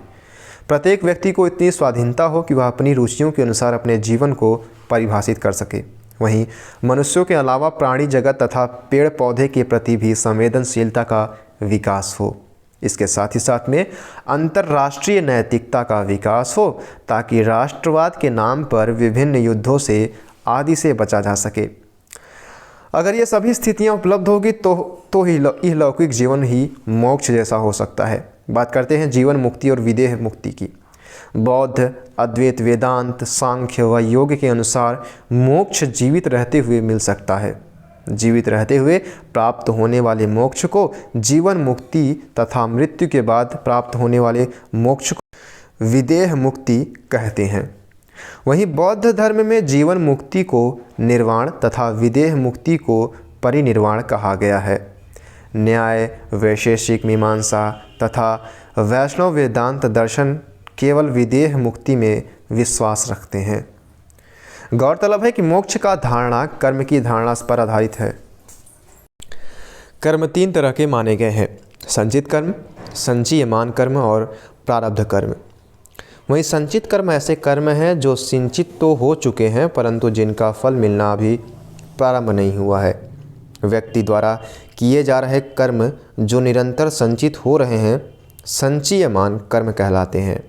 प्रत्येक व्यक्ति को इतनी स्वाधीनता हो कि वह अपनी रुचियों के अनुसार अपने जीवन को परिभाषित कर सके। वहीं मनुष्यों के अलावा प्राणी जगत तथा पेड़ पौधे के प्रति भी संवेदनशीलता का विकास हो। इसके साथ ही साथ में अंतर्राष्ट्रीय नैतिकता का विकास हो, ताकि राष्ट्रवाद के नाम पर विभिन्न युद्धों से आदि से बचा जा सके। अगर ये सभी स्थितियां उपलब्ध होगी तो ही इहलौकिक जीवन ही मोक्ष जैसा हो सकता है। बात करते हैं जीवन मुक्ति और विदेह मुक्ति की। बौद्ध, अद्वैत वेदांत, सांख्य व योग के अनुसार मोक्ष जीवित रहते हुए मिल सकता है। जीवित रहते हुए प्राप्त होने वाले मोक्ष को जीवन मुक्ति तथा मृत्यु के बाद प्राप्त होने वाले मोक्ष को विदेह मुक्ति कहते हैं। वहीं बौद्ध धर्म में जीवन मुक्ति को निर्वाण तथा विदेह मुक्ति को परिनिर्वाण कहा गया है। न्याय, वैशेषिक मीमांसा तथा वैष्णव वेदांत दर्शन केवल विदेह मुक्ति में विश्वास रखते हैं। गौरतलब है कि मोक्ष का धारणा कर्म की धारणा पर आधारित है। कर्म तीन तरह के माने गए हैं: संचित कर्म, संचयमान कर्म और प्रारब्ध कर्म। वहीं संचित कर्म ऐसे कर्म हैं जो सिंचित तो हो चुके हैं, परंतु जिनका फल मिलना अभी प्रारंभ नहीं हुआ है। व्यक्ति द्वारा किए जा रहे कर्म जो निरंतर संचित हो रहे हैं, संचयमान कर्म कहलाते हैं।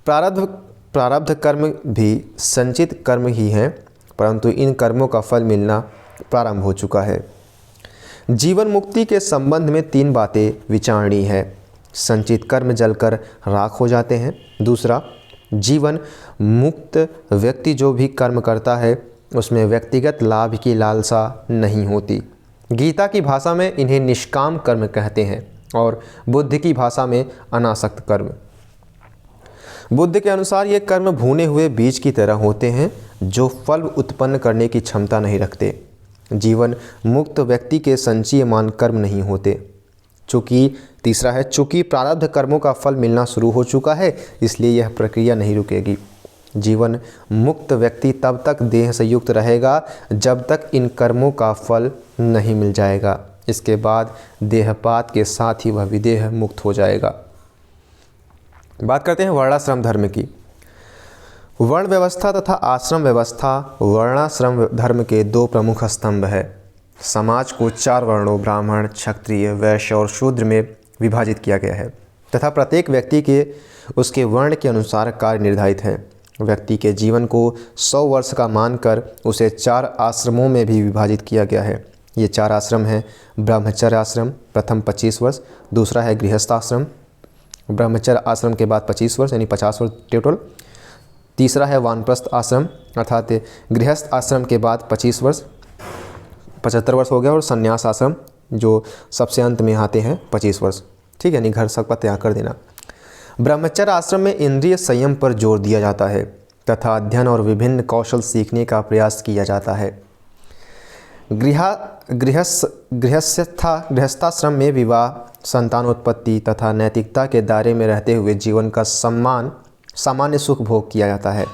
प्रारब्ध कर्म भी संचित कर्म ही हैं, परंतु इन कर्मों का फल मिलना प्रारंभ हो चुका है। जीवन मुक्ति के संबंध में तीन बातें विचारणीय है। संचित कर्म जलकर राख हो जाते हैं। दूसरा, जीवन मुक्त व्यक्ति जो भी कर्म करता है उसमें व्यक्तिगत लाभ की लालसा नहीं होती। गीता की भाषा में इन्हें निष्काम कर्म कहते हैं और बुद्ध की भाषा में अनासक्त कर्म। बुद्ध के अनुसार ये कर्म भुने हुए बीज की तरह होते हैं जो फल उत्पन्न करने की क्षमता नहीं रखते। जीवन मुक्त व्यक्ति के संचयमान कर्म नहीं होते। तीसरा है, चूँकि प्रारब्ध कर्मों का फल मिलना शुरू हो चुका है, इसलिए यह प्रक्रिया नहीं रुकेगी। जीवन मुक्त व्यक्ति तब तक देह से युक्त रहेगा जब तक इन कर्मों का फल नहीं मिल जाएगा। इसके बाद देहपात के साथ ही वह विदेह मुक्त हो जाएगा। बात करते हैं वर्णाश्रम धर्म की। वर्ण व्यवस्था तथा आश्रम व्यवस्था वर्णाश्रम धर्म के दो प्रमुख स्तंभ है। समाज को 4 वर्णों ब्राह्मण, क्षत्रिय, वैश्य और शूद्र में विभाजित किया गया है तथा प्रत्येक व्यक्ति के उसके वर्ण के अनुसार कार्य निर्धारित हैं। व्यक्ति के जीवन को 100 वर्ष का मानकर उसे 4 आश्रमों में भी विभाजित किया गया है। ये 4 आश्रम हैं। ब्रह्मचर्य आश्रम प्रथम 25 वर्ष, दूसरा है गृहस्थ आश्रम, ब्रह्मचर्य आश्रम के बाद 25 वर्ष यानी 50 वर्ष टोटल। तीसरा है वानप्रस्थ आश्रम अर्थात गृहस्थ आश्रम के बाद 25 वर्ष 75 वर्ष हो गया, और संन्यास आश्रम जो सबसे अंत में आते हैं 25 वर्ष, ठीक है, यानी घर सबका त्याग कर देना। ब्रह्मचर्य आश्रम में इंद्रिय संयम पर जोर दिया जाता है तथा अध्ययन और विभिन्न कौशल सीखने का प्रयास किया जाता है। गृहस्थाश्रम में विवाह, संतानोत्पत्ति तथा नैतिकता के दायरे में रहते हुए जीवन का सामान्य सुख भोग किया जाता है।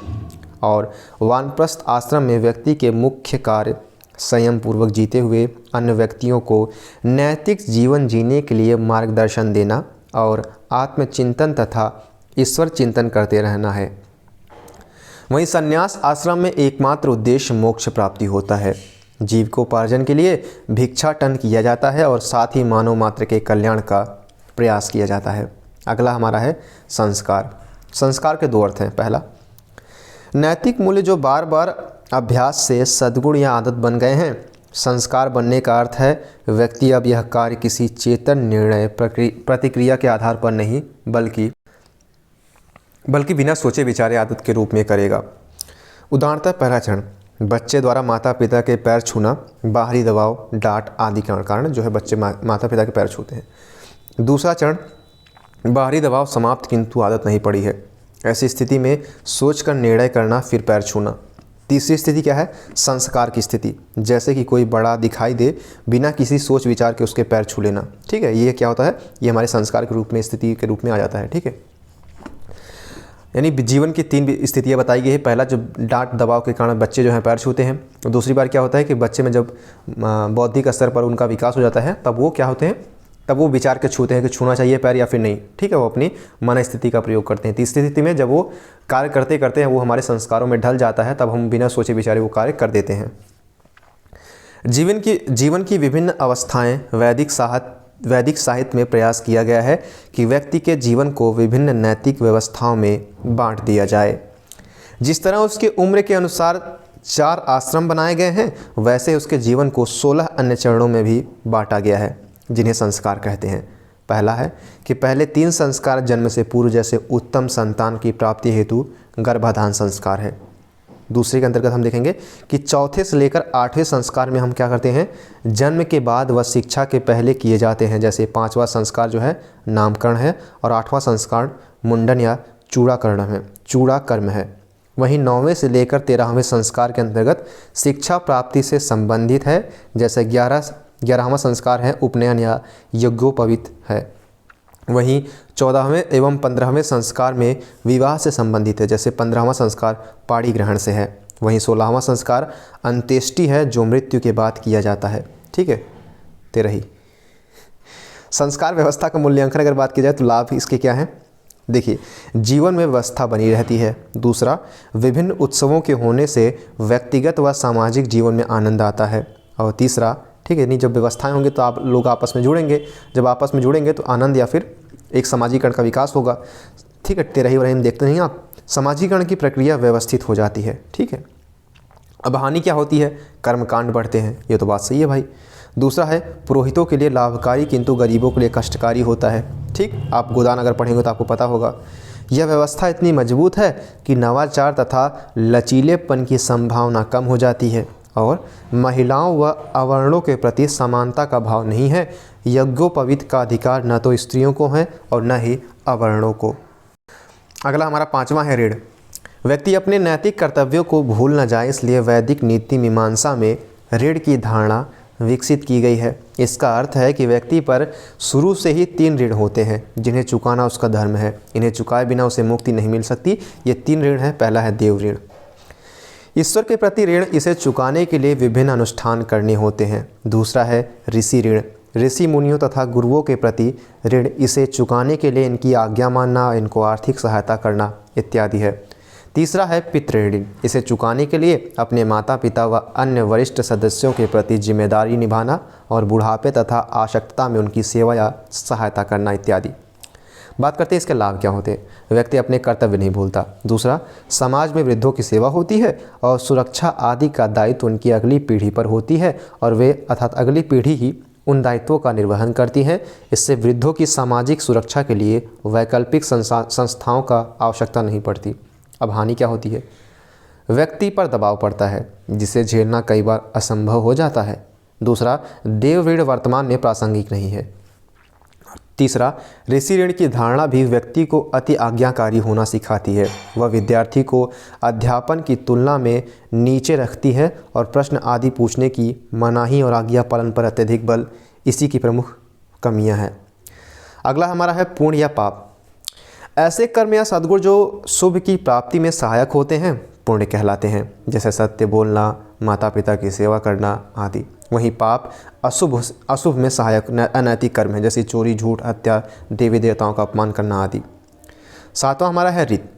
और वानप्रस्थ आश्रम में व्यक्ति के मुख्य कार्य संयम पूर्वक जीते हुए अन्य व्यक्तियों को नैतिक जीवन जीने के लिए मार्गदर्शन देना और आत्मचिंतन तथा ईश्वर चिंतन करते रहना है। वहीं संन्यास आश्रम में एकमात्र उद्देश्य मोक्ष प्राप्ति होता है। जीविकोपार्जन के लिए भिक्षाटन किया जाता है और साथ ही मानव मात्र के कल्याण का प्रयास किया जाता है। अगला हमारा है संस्कार। संस्कार के 2 अर्थ हैं। पहला, नैतिक मूल्य जो बार बार अभ्यास से सद्गुण या आदत बन गए हैं। संस्कार बनने का अर्थ है व्यक्ति अब यह कार्य किसी चेतन निर्णय प्रतिक्रिया के आधार पर नहीं बल्कि बिना सोचे विचारे आदत के रूप में करेगा। उदाहरणतः पहला चरण, बच्चे द्वारा माता पिता के पैर छूना, बाहरी दबाव, डांट आदि के कारण जो है बच्चे माता पिता के पैर छूते हैं। दूसरा चरण, बाहरी दबाव समाप्त किंतु आदत नहीं पड़ी है, ऐसी स्थिति में सोचकर निर्णय करना फिर पैर छूना। तीसरी स्थिति क्या है? संस्कार की स्थिति, जैसे कि कोई बड़ा दिखाई दे बिना किसी सोच विचार के उसके पैर छू लेना। ठीक है, ये क्या होता है? ये हमारे संस्कार के रूप में, स्थिति के रूप में आ जाता है। ठीक है, यानी जीवन की 3 स्थितियाँ बताई गई है। पहला, जो डांट दबाव के कारण बच्चे जो हैं पैर छूते हैं। दूसरी बार क्या होता है कि बच्चे में जब बौद्धिक स्तर पर उनका विकास हो जाता है तब वो क्या होते हैं, तब वो विचार के छूते हैं कि छूना चाहिए पैर या फिर नहीं। ठीक है, वो अपनी मन स्थिति का प्रयोग करते हैं। तीसरी स्थिति में जब वो कार्य करते करते हैं वो हमारे संस्कारों में ढल जाता है, तब हम बिना सोचे विचारे वो कार्य कर देते हैं। जीवन की विभिन्न अवस्थाएं वैदिक साहित्य में प्रयास किया गया है कि व्यक्ति के जीवन को विभिन्न नैतिक व्यवस्थाओं में बांट दिया जाए। जिस तरह उसके उम्र के अनुसार 4 आश्रम बनाए गए हैं, वैसे उसके जीवन को 16 अन्य चरणों में भी बांटा गया है, जिन्हें संस्कार कहते हैं। पहला है कि पहले 3 संस्कार जन्म से पूर्व, जैसे उत्तम संतान की प्राप्ति हेतु गर्भाधान संस्कार है। दूसरे के अंतर्गत हम देखेंगे कि चौथे से लेकर 8वें संस्कार में हम क्या करते हैं, जन्म के बाद व शिक्षा के पहले किए जाते हैं। जैसे 5वां संस्कार जो है नामकरण है और 8वां संस्कार मुंडन या चूड़ाकर्म है। वहीं 9वें से लेकर 13वें संस्कार के अंतर्गत शिक्षा प्राप्ति से संबंधित है। जैसे 11वां संस्कार है उपनयन या यज्ञोपवीत है। वहीं 14वें एवं 15वें संस्कार में विवाह से संबंधित है। जैसे 15वां संस्कार पाणी ग्रहण से है। वहीं 16वां संस्कार अंत्येष्टि है, जो मृत्यु के बाद किया जाता है। ठीक है, 13 संस्कार व्यवस्था का मूल्यांकन अगर बात की जाए तो लाभ इसके क्या हैं? देखिए, जीवन में व्यवस्था बनी रहती है। दूसरा, विभिन्न उत्सवों के होने से व्यक्तिगत व सामाजिक जीवन में आनंद आता है। और तीसरा, ठीक है, नहीं, जब व्यवस्थाएं होंगी तो आप लोग आपस में जुड़ेंगे, जब आपस में जुड़ेंगे तो आनंद या फिर एक समाजीकरण का विकास होगा। ठीक है, 13 देखते नहीं आप, समाजीकरण की प्रक्रिया व्यवस्थित हो जाती है। ठीक है, अब हानि क्या होती है? कर्मकांड बढ़ते हैं, ये तो बात सही है भाई। दूसरा है पुरोहितों के लिए लाभकारी किंतु गरीबों के लिए कष्टकारी होता है। ठीक, आप गोदान अगर पढ़ेंगे तो आपको पता होगा। यह व्यवस्था इतनी मजबूत है कि नवाचार तथा लचीलेपन की संभावना कम हो जाती है और महिलाओं व अवर्णों के प्रति समानता का भाव नहीं है। यज्ञोपवीत का अधिकार न तो स्त्रियों को है और न ही अवर्णों को। अगला हमारा 5वां है ऋण। व्यक्ति अपने नैतिक कर्तव्यों को भूल न जाए, इसलिए वैदिक नीति मीमांसा में ऋण की धारणा विकसित की गई है। इसका अर्थ है कि व्यक्ति पर शुरू से ही 3 ऋण होते हैं, जिन्हें चुकाना उसका धर्म है। इन्हें चुकाए बिना उसे मुक्ति नहीं मिल सकती। ये 3 ऋण हैं। पहला है देव ऋण, ईश्वर के प्रति ऋण, इसे चुकाने के लिए विभिन्न अनुष्ठान करने होते हैं। दूसरा है ऋषि ऋण, ऋषि मुनियों तथा गुरुओं के प्रति ऋण, इसे चुकाने के लिए इनकी आज्ञा मानना, इनको आर्थिक सहायता करना इत्यादि है। तीसरा है पितृऋण, इसे चुकाने के लिए अपने माता पिता व अन्य वरिष्ठ सदस्यों के प्रति जिम्मेदारी निभाना और बुढ़ापे तथा आवश्यकता में उनकी सेवा या सहायता करना इत्यादि। बात करते हैं इसके लाभ क्या होते हैं। व्यक्ति अपने कर्तव्य नहीं भूलता। दूसरा, समाज में वृद्धों की सेवा होती है और सुरक्षा आदि का दायित्व उनकी अगली पीढ़ी पर होती है और वे अर्थात अगली पीढ़ी ही उन दायित्वों का निर्वहन करती है। इससे वृद्धों की सामाजिक सुरक्षा के लिए वैकल्पिक संस्थाओं का आवश्यकता नहीं पड़ती। अब हानि क्या होती है। व्यक्ति पर दबाव पड़ता है जिसे झेलना कई बार असंभव हो जाता है। दूसरा, देव ऋण वर्तमान में प्रासंगिक नहीं है। तीसरा, ऋषि ऋण की धारणा भी व्यक्ति को अति आज्ञाकारी होना सिखाती है। वह विद्यार्थी को अध्यापन की तुलना में नीचे रखती है और प्रश्न आदि पूछने की मनाही और आज्ञा पालन पर अत्यधिक बल इसी की प्रमुख कमियां हैं। अगला हमारा है पुण्य या पाप। ऐसे कर्म या सद्गुण जो शुभ की प्राप्ति में सहायक होते हैं पुण्य कहलाते हैं, जैसे सत्य बोलना, माता पिता की सेवा करना आदि। वहीं पाप अशुभ में सहायक अनैतिक कर्म है, जैसे चोरी, झूठ, हत्या, देवी देवताओं का अपमान करना आदि। सातवां हमारा है रीत।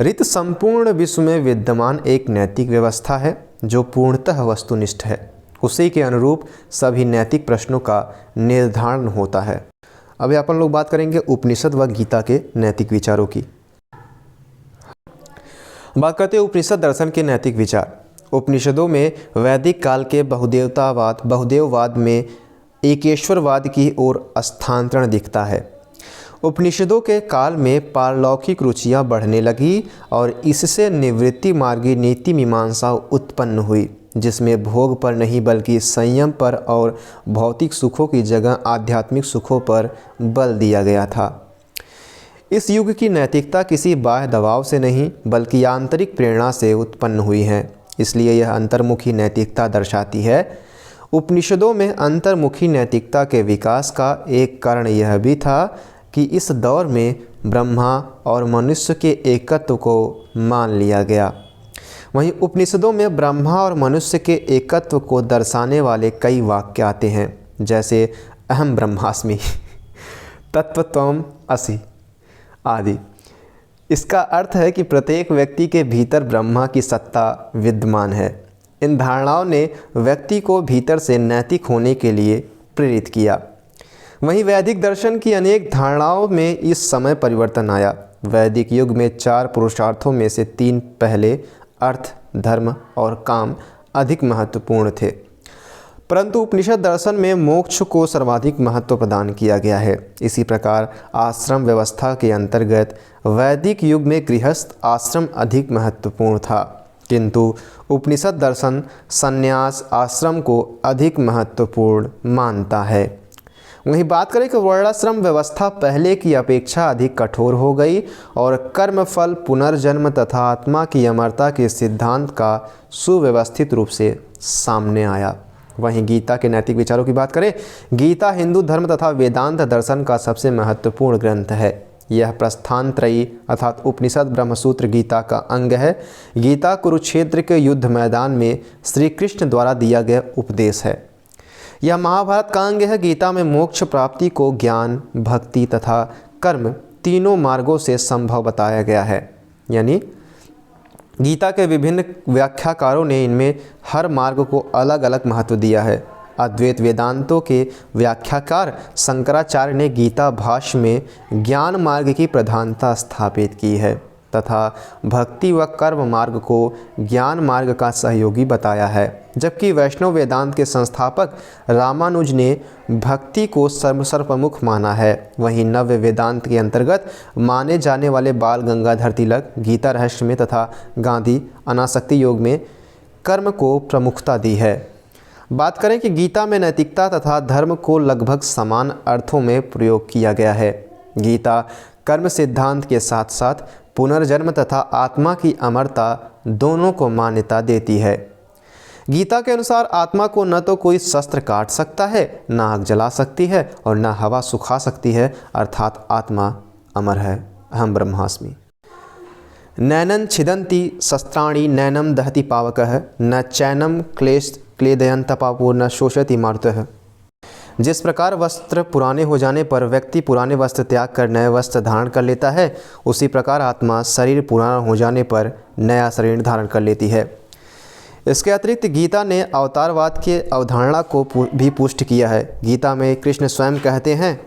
रीत संपूर्ण विश्व में विद्यमान एक नैतिक व्यवस्था है जो पूर्णतः वस्तुनिष्ठ है। उसी के अनुरूप सभी नैतिक प्रश्नों का निर्धारण होता है। अभी अपन लोग बात करेंगे उपनिषद व गीता के नैतिक विचारों की। बात करते हैं उपनिषद दर्शन के नैतिक विचार। उपनिषदों में वैदिक काल के बहुदेववाद में एकेश्वरवाद की ओर स्थानांतरण दिखता है। उपनिषदों के काल में पारलौकिक रुचियां बढ़ने लगी और इससे निवृत्ति मार्गी नीति मीमांसा उत्पन्न हुई, जिसमें भोग पर नहीं बल्कि संयम पर और भौतिक सुखों की जगह आध्यात्मिक सुखों पर बल दिया गया था। इस युग की नैतिकता किसी बाह्य दबाव से नहीं बल्कि आंतरिक प्रेरणा से उत्पन्न हुई है, इसलिए यह अंतर्मुखी नैतिकता दर्शाती है। उपनिषदों में अंतर्मुखी नैतिकता के विकास का एक कारण यह भी था कि इस दौर में ब्रह्मा और मनुष्य के एकत्व को मान लिया गया। वहीं उपनिषदों में ब्रह्मा और मनुष्य के एकत्व को दर्शाने वाले कई वाक्य आते हैं, जैसे अहम ब्रह्मास्मि, तत्वत्वम असि आदि। इसका अर्थ है कि प्रत्येक व्यक्ति के भीतर ब्रह्मा की सत्ता विद्यमान है। इन धारणाओं ने व्यक्ति को भीतर से नैतिक होने के लिए प्रेरित किया। वहीं वैदिक दर्शन की अनेक धारणाओं में इस समय परिवर्तन आया। वैदिक युग में 4 पुरुषार्थों में से 3 पहले अर्थ, धर्म और काम अधिक महत्वपूर्ण थे, परंतु उपनिषद दर्शन में मोक्ष को सर्वाधिक महत्व प्रदान किया गया है। इसी प्रकार आश्रम व्यवस्था के अंतर्गत वैदिक युग में गृहस्थ आश्रम अधिक महत्वपूर्ण था, किंतु उपनिषद दर्शन संन्यास आश्रम को अधिक महत्वपूर्ण मानता है। वहीं बात करें कि वर्णाश्रम व्यवस्था पहले की अपेक्षा अधिक कठोर हो गई और कर्मफल, पुनर्जन्म तथा आत्मा की अमरता के सिद्धांत का सुव्यवस्थित रूप से सामने आया। वहीं गीता के नैतिक विचारों की बात करें, गीता हिंदू धर्म तथा वेदांत दर्शन का सबसे महत्वपूर्ण ग्रंथ है। यह प्रस्थानत्रयी अर्थात उपनिषद, ब्रह्मसूत्र गीता का अंग है। गीता कुरुक्षेत्र के युद्ध मैदान में श्री कृष्ण द्वारा दिया गया उपदेश है। यह महाभारत का अंग है। गीता में मोक्ष प्राप्ति को ज्ञान, भक्ति तथा कर्म तीनों मार्गों से संभव बताया गया है। यानी गीता के विभिन्न व्याख्याकारों ने इनमें हर मार्ग को अलग अलग महत्व दिया है। अद्वैत वेदांतों के व्याख्याकार शंकराचार्य ने गीता भाष्य में ज्ञान मार्ग की प्रधानता स्थापित की है तथा भक्ति व कर्म मार्ग को ज्ञान मार्ग का सहयोगी बताया है, जबकि वैष्णव वेदांत के संस्थापक रामानुज ने भक्ति को सर्वप्रमुख माना है। वहीं नव्य वेदांत के अंतर्गत माने जाने वाले बाल गंगाधर तिलक गीता रहस्य में तथा गांधी अनासक्ति योग में कर्म को प्रमुखता दी है। बात करें कि गीता में नैतिकता तथा धर्म को लगभग समान अर्थों में प्रयोग किया गया है। गीता कर्म सिद्धांत के साथ साथ पुनर्जन्म तथा आत्मा की अमरता दोनों को मान्यता देती है। गीता के अनुसार आत्मा को न तो कोई शस्त्र काट सकता है, न आग जला सकती है और न हवा सुखा सकती है, अर्थात आत्मा अमर है। अहम ब्रह्मास्मि। नैनं छिदन्ति शस्त्राणि नैनं दहति पावकः न चैनं क्लेदयन्त पापो न शोषयति मारुतः। जिस प्रकार वस्त्र पुराने हो जाने पर व्यक्ति पुराने वस्त्र त्याग कर नए वस्त्र धारण कर लेता है, उसी प्रकार आत्मा शरीर पुराना हो जाने पर नया शरीर धारण कर लेती है। इसके अतिरिक्त गीता ने अवतारवाद के अवधारणा को भी पुष्ट किया है। गीता में कृष्ण स्वयं कहते हैं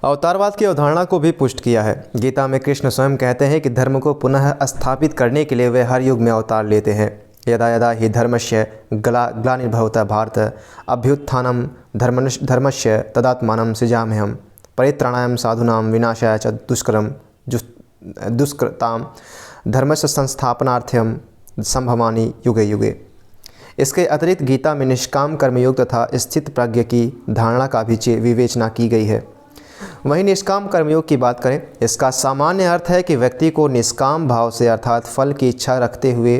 अवतारवाद की अवधारणा को भी पुष्ट किया है। गीता में कृष्ण स्वयं कहते हैं कि धर्म को पुनः स्थापित करने के लिए वे हर युग में अवतार लेते हैं। यदा यदा हि धर्मस्य ग्लानिर्भवति भारत अभ्युत्थानं धर्मस्य तदात्मानं सृजाम्यहं परित्राणाय साधूनां विनाशाय च दुष्कृतां धर्मस्य संस्थापनार्थं संभवानि युगे युगे। इसके अतिरिक्त गीता में निष्काम कर्मयोग तथा स्थित प्रज्ञ की धारणा का भी विवेचना की गई है। वहीं निष्काम कर्मयोग की बात करें, इसका सामान्य अर्थ है कि व्यक्ति को निष्काम भाव से अर्थात फल की इच्छा रखते हुए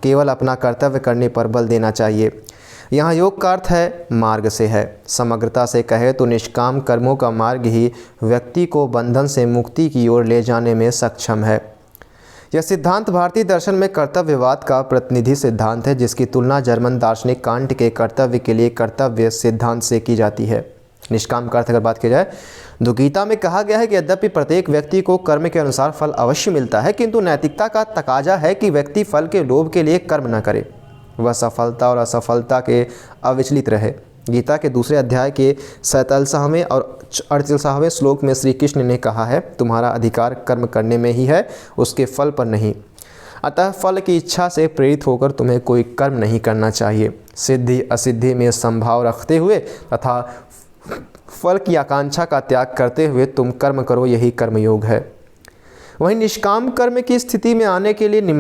केवल अपना कर्तव्य करने पर बल देना चाहिए। यहाँ योग का अर्थ है मार्ग से है। समग्रता से कहे तो निष्काम कर्मों का मार्ग ही व्यक्ति को बंधन से मुक्ति की ओर ले जाने में सक्षम है। यह सिद्धांत भारतीय दर्शन में कर्तव्यवाद का प्रतिनिधि सिद्धांत है, जिसकी तुलना जर्मन दार्शनिक कांट के कर्तव्य के लिए कर्तव्य सिद्धांत से की जाती है। निष्काम का अर्थ अगर बात की जाए तो गीता में कहा गया है कि यद्यपि प्रत्येक व्यक्ति को कर्म के अनुसार फल अवश्य मिलता है, किंतु नैतिकता का तकाजा है कि व्यक्ति फल के लोभ के लिए कर्म न करे, वह सफलता और असफलता के अविचलित रहे। गीता के दूसरे अध्याय के 47वें और 48वें श्लोक में श्री कृष्ण ने कहा है, तुम्हारा अधिकार कर्म करने में ही है, उसके फल पर नहीं। अतः फल की इच्छा से प्रेरित होकर तुम्हें कोई कर्म नहीं करना चाहिए। सिद्धि असिद्धि में संभाव रखते हुए तथा फल की आकांक्षा का त्याग करते हुए तुम कर्म करो, यही कर्मयोग है। वहीं निष्काम कर्म की स्थिति में आने के लिए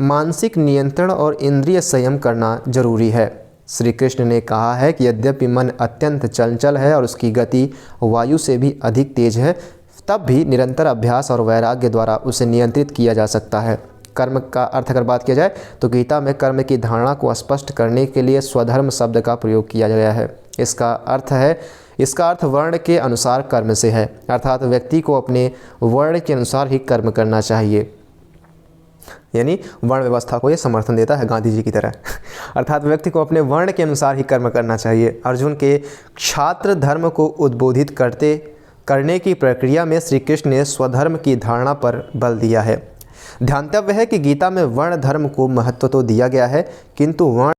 मानसिक नियंत्रण और इंद्रिय संयम करना जरूरी है। श्री कृष्ण ने कहा है कि यद्यपि मन अत्यंत चंचल है और उसकी गति वायु से भी अधिक तेज है, तब भी निरंतर अभ्यास और वैराग्य द्वारा उसे नियंत्रित किया जा सकता है। कर्म का अर्थ अगर बात किया जाए तो गीता में कर्म की धारणा को स्पष्ट करने के लिए स्वधर्म शब्द का प्रयोग किया गया है। इसका अर्थ वर्ण के अनुसार कर्म से है, अर्थात व्यक्ति को अपने वर्ण के अनुसार ही कर्म करना चाहिए। यानी वर्ण व्यवस्था को ये समर्थन देता है गांधी जी की तरह अर्थात व्यक्ति को अपने वर्ण के अनुसार ही कर्म करना चाहिए। अर्जुन के क्षात्र धर्म को उद्बोधित करने की प्रक्रिया में श्री कृष्ण ने स्वधर्म की धारणा पर बल दिया है। ध्यातव्य है कि गीता में वर्ण धर्म को महत्व तो दिया गया है, किंतु वर्ण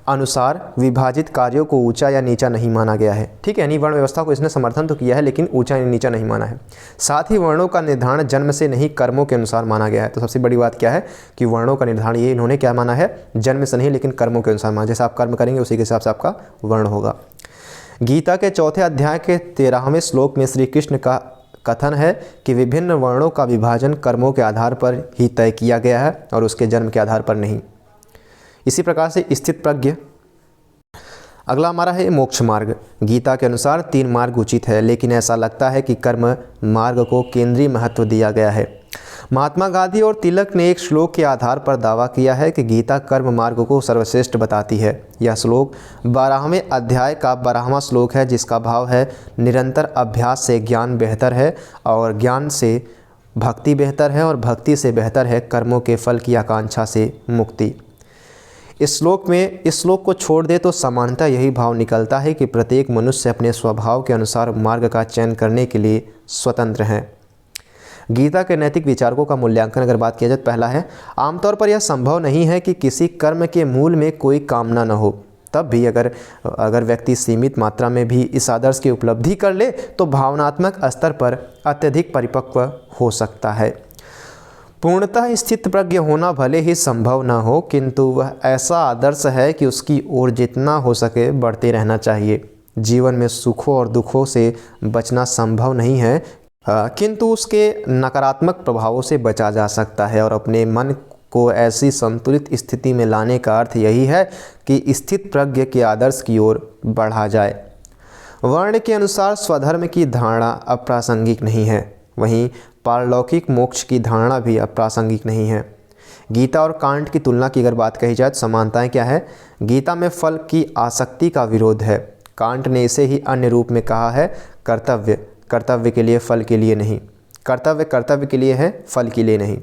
अनुसार विभाजित कार्यों को ऊंचा या नीचा नहीं माना गया है। ठीक है, यानी वर्ण व्यवस्था को इसने समर्थन तो किया है, लेकिन ऊंचा या नीचा नहीं माना है। साथ ही वर्णों का निर्धारण जन्म से नहीं कर्मों के अनुसार माना गया है। तो सबसे बड़ी बात क्या है कि वर्णों का निर्धारण ये इन्होंने क्या माना है, जन्म से नहीं लेकिन कर्मों के अनुसार माना। जैसा आप कर्म करेंगे उसी के हिसाब से आपका वर्ण होगा। गीता के 4 अध्याय के 13वें श्लोक में श्री कृष्ण का कथन है कि विभिन्न वर्णों का विभाजन कर्मों के आधार पर ही तय किया गया है और उसके जन्म के आधार पर नहीं। इसी प्रकार से स्थित प्रज्ञ। अगला हमारा है मोक्ष मार्ग। गीता के अनुसार 3 मार्ग उचित है, लेकिन ऐसा लगता है कि कर्म मार्ग को केंद्रीय महत्व दिया गया है। महात्मा गांधी और तिलक ने एक श्लोक के आधार पर दावा किया है कि गीता कर्म मार्ग को सर्वश्रेष्ठ बताती है। यह श्लोक 12वें अध्याय का 12वां श्लोक है, जिसका भाव है निरंतर अभ्यास से ज्ञान बेहतर है और ज्ञान से भक्ति बेहतर है और भक्ति से बेहतर है कर्मों के फल की आकांक्षा से मुक्ति। इस श्लोक को छोड़ दे तो सामान्यतः यही भाव निकलता है कि प्रत्येक मनुष्य अपने स्वभाव के अनुसार मार्ग का चयन करने के लिए स्वतंत्र है। गीता के नैतिक विचारकों का मूल्यांकन अगर बात किया जाए, पहला है, आमतौर पर यह संभव नहीं है कि किसी कर्म के मूल में कोई कामना न हो। तब भी अगर व्यक्ति सीमित मात्रा में भी इस आदर्श की उपलब्धि कर ले तो भावनात्मक स्तर पर अत्यधिक परिपक्व हो सकता है। पूर्णतः स्थित प्रज्ञ होना भले ही संभव न हो, किंतु वह ऐसा आदर्श है कि उसकी ओर जितना हो सके बढ़ते रहना चाहिए। जीवन में सुखों और दुखों से बचना संभव नहीं है, किंतु उसके नकारात्मक प्रभावों से बचा जा सकता है और अपने मन को ऐसी संतुलित स्थिति में लाने का अर्थ यही है कि स्थित प्रज्ञ के आदर्श की ओर बढ़ा जाए। वर्ण के अनुसार स्वधर्म की धारणा अप्रासंगिक नहीं है, वहीं पारलौकिक मोक्ष की धारणा भी अप्रासंगिक नहीं है। गीता और कांट की तुलना की अगर बात कही जाए तो समानताएं क्या है? गीता में फल की आसक्ति का विरोध है। कांट ने इसे ही अन्य रूप में कहा है, कर्तव्य के लिए फल के लिए नहीं। कर्तव्य के लिए है, फल के लिए नहीं।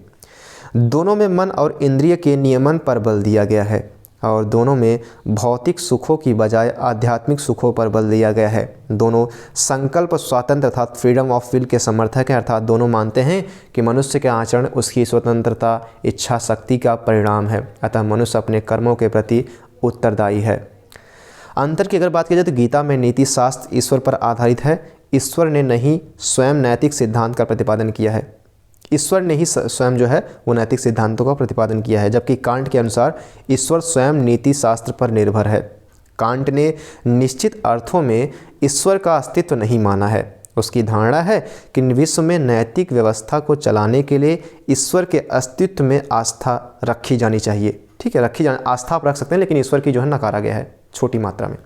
दोनों में मन और इंद्रिय के नियमन पर बल दिया गया है। और दोनों में भौतिक सुखों की बजाय आध्यात्मिक सुखों पर बल दिया गया है। दोनों संकल्प स्वातंत्र अर्थात फ्रीडम ऑफ विल के समर्थक हैं, अर्थात दोनों मानते हैं कि मनुष्य के आचरण उसकी स्वतंत्रता इच्छा शक्ति का परिणाम है, अतः मनुष्य अपने कर्मों के प्रति उत्तरदायी है। अंतर की अगर बात की जाए तो गीता में नीति शास्त्र ईश्वर पर आधारित है। ईश्वर ने नहीं स्वयं नैतिक सिद्धांत का प्रतिपादन किया है। ईश्वर ने ही स्वयं जो है वो नैतिक सिद्धांतों का प्रतिपादन किया है, जबकि कांट के अनुसार ईश्वर स्वयं नीति शास्त्र पर निर्भर है। कांट ने निश्चित अर्थों में ईश्वर का अस्तित्व नहीं माना है। उसकी धारणा है कि विश्व में नैतिक व्यवस्था को चलाने के लिए ईश्वर के अस्तित्व में आस्था रखी जानी चाहिए। ठीक है, रखी जानी, आस्था आप रख सकते हैं, लेकिन ईश्वर की जो है नकारा गया है छोटी मात्रा में।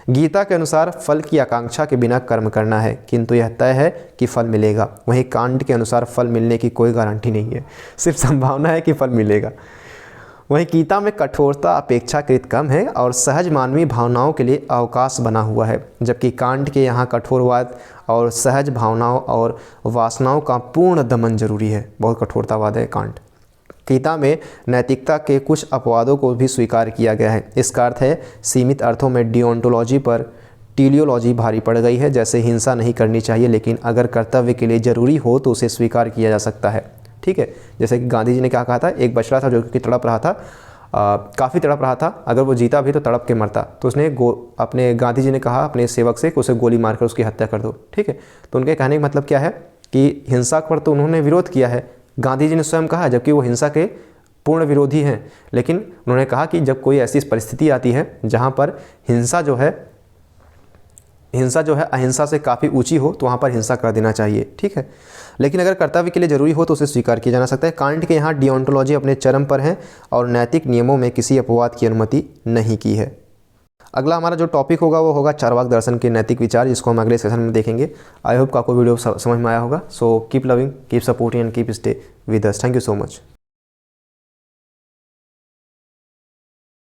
गीता के अनुसार फल की आकांक्षा के बिना कर्म करना है, किंतु यह तय है कि फल मिलेगा। वहीं कांट के अनुसार फल मिलने की कोई गारंटी नहीं है, सिर्फ संभावना है कि फल मिलेगा। वहीं गीता में कठोरता अपेक्षाकृत कम है और सहज मानवीय भावनाओं के लिए अवकाश बना हुआ है, जबकि कांट के यहाँ कठोरवाद और सहज भावनाओं और वासनाओं का पूर्ण दमन जरूरी है। बहुत कठोरतावाद है कांट। गीता में नैतिकता के कुछ अपवादों को भी स्वीकार किया गया है। इसका अर्थ है सीमित अर्थों में डिओन्टोलॉजी पर टीलियोलॉजी भारी पड़ गई है। जैसे हिंसा नहीं करनी चाहिए, लेकिन अगर कर्तव्य के लिए ज़रूरी हो तो उसे स्वीकार किया जा सकता है। ठीक है, जैसे कि गांधी जी ने क्या कहा था, एक बछड़ा था जो कि तड़प रहा था, काफ़ी तड़प रहा था, अगर वो जीता भी तो तड़प के मरता। तो उसने अपने गांधी जी ने कहा अपने सेवक से कि उसे गोली मारकर उसकी हत्या कर दो। ठीक है, तो उनके कहने का मतलब क्या है कि हिंसा पर तो उन्होंने विरोध किया है, गांधी जी ने स्वयं कहा, जबकि वो हिंसा के पूर्ण विरोधी हैं, लेकिन उन्होंने कहा कि जब कोई ऐसी परिस्थिति आती है जहां पर हिंसा जो है अहिंसा से काफ़ी ऊंची हो तो वहां पर हिंसा कर देना चाहिए। ठीक है, लेकिन अगर कर्तव्य के लिए ज़रूरी हो तो उसे स्वीकार किया जा सकता है। कांट के यहाँ डिओन्टोलॉजी अपने चरम पर है और नैतिक नियमों में किसी अपवाद की अनुमति नहीं की है। अगला हमारा जो टॉपिक होगा वो होगा चारवाक दर्शन के नैतिक विचार, जिसको हम अगले सेशन में देखेंगे। आई होप आपको वीडियो समझ में आया होगा। So keep loving, keep supporting and keep stay with us. Thank you so much.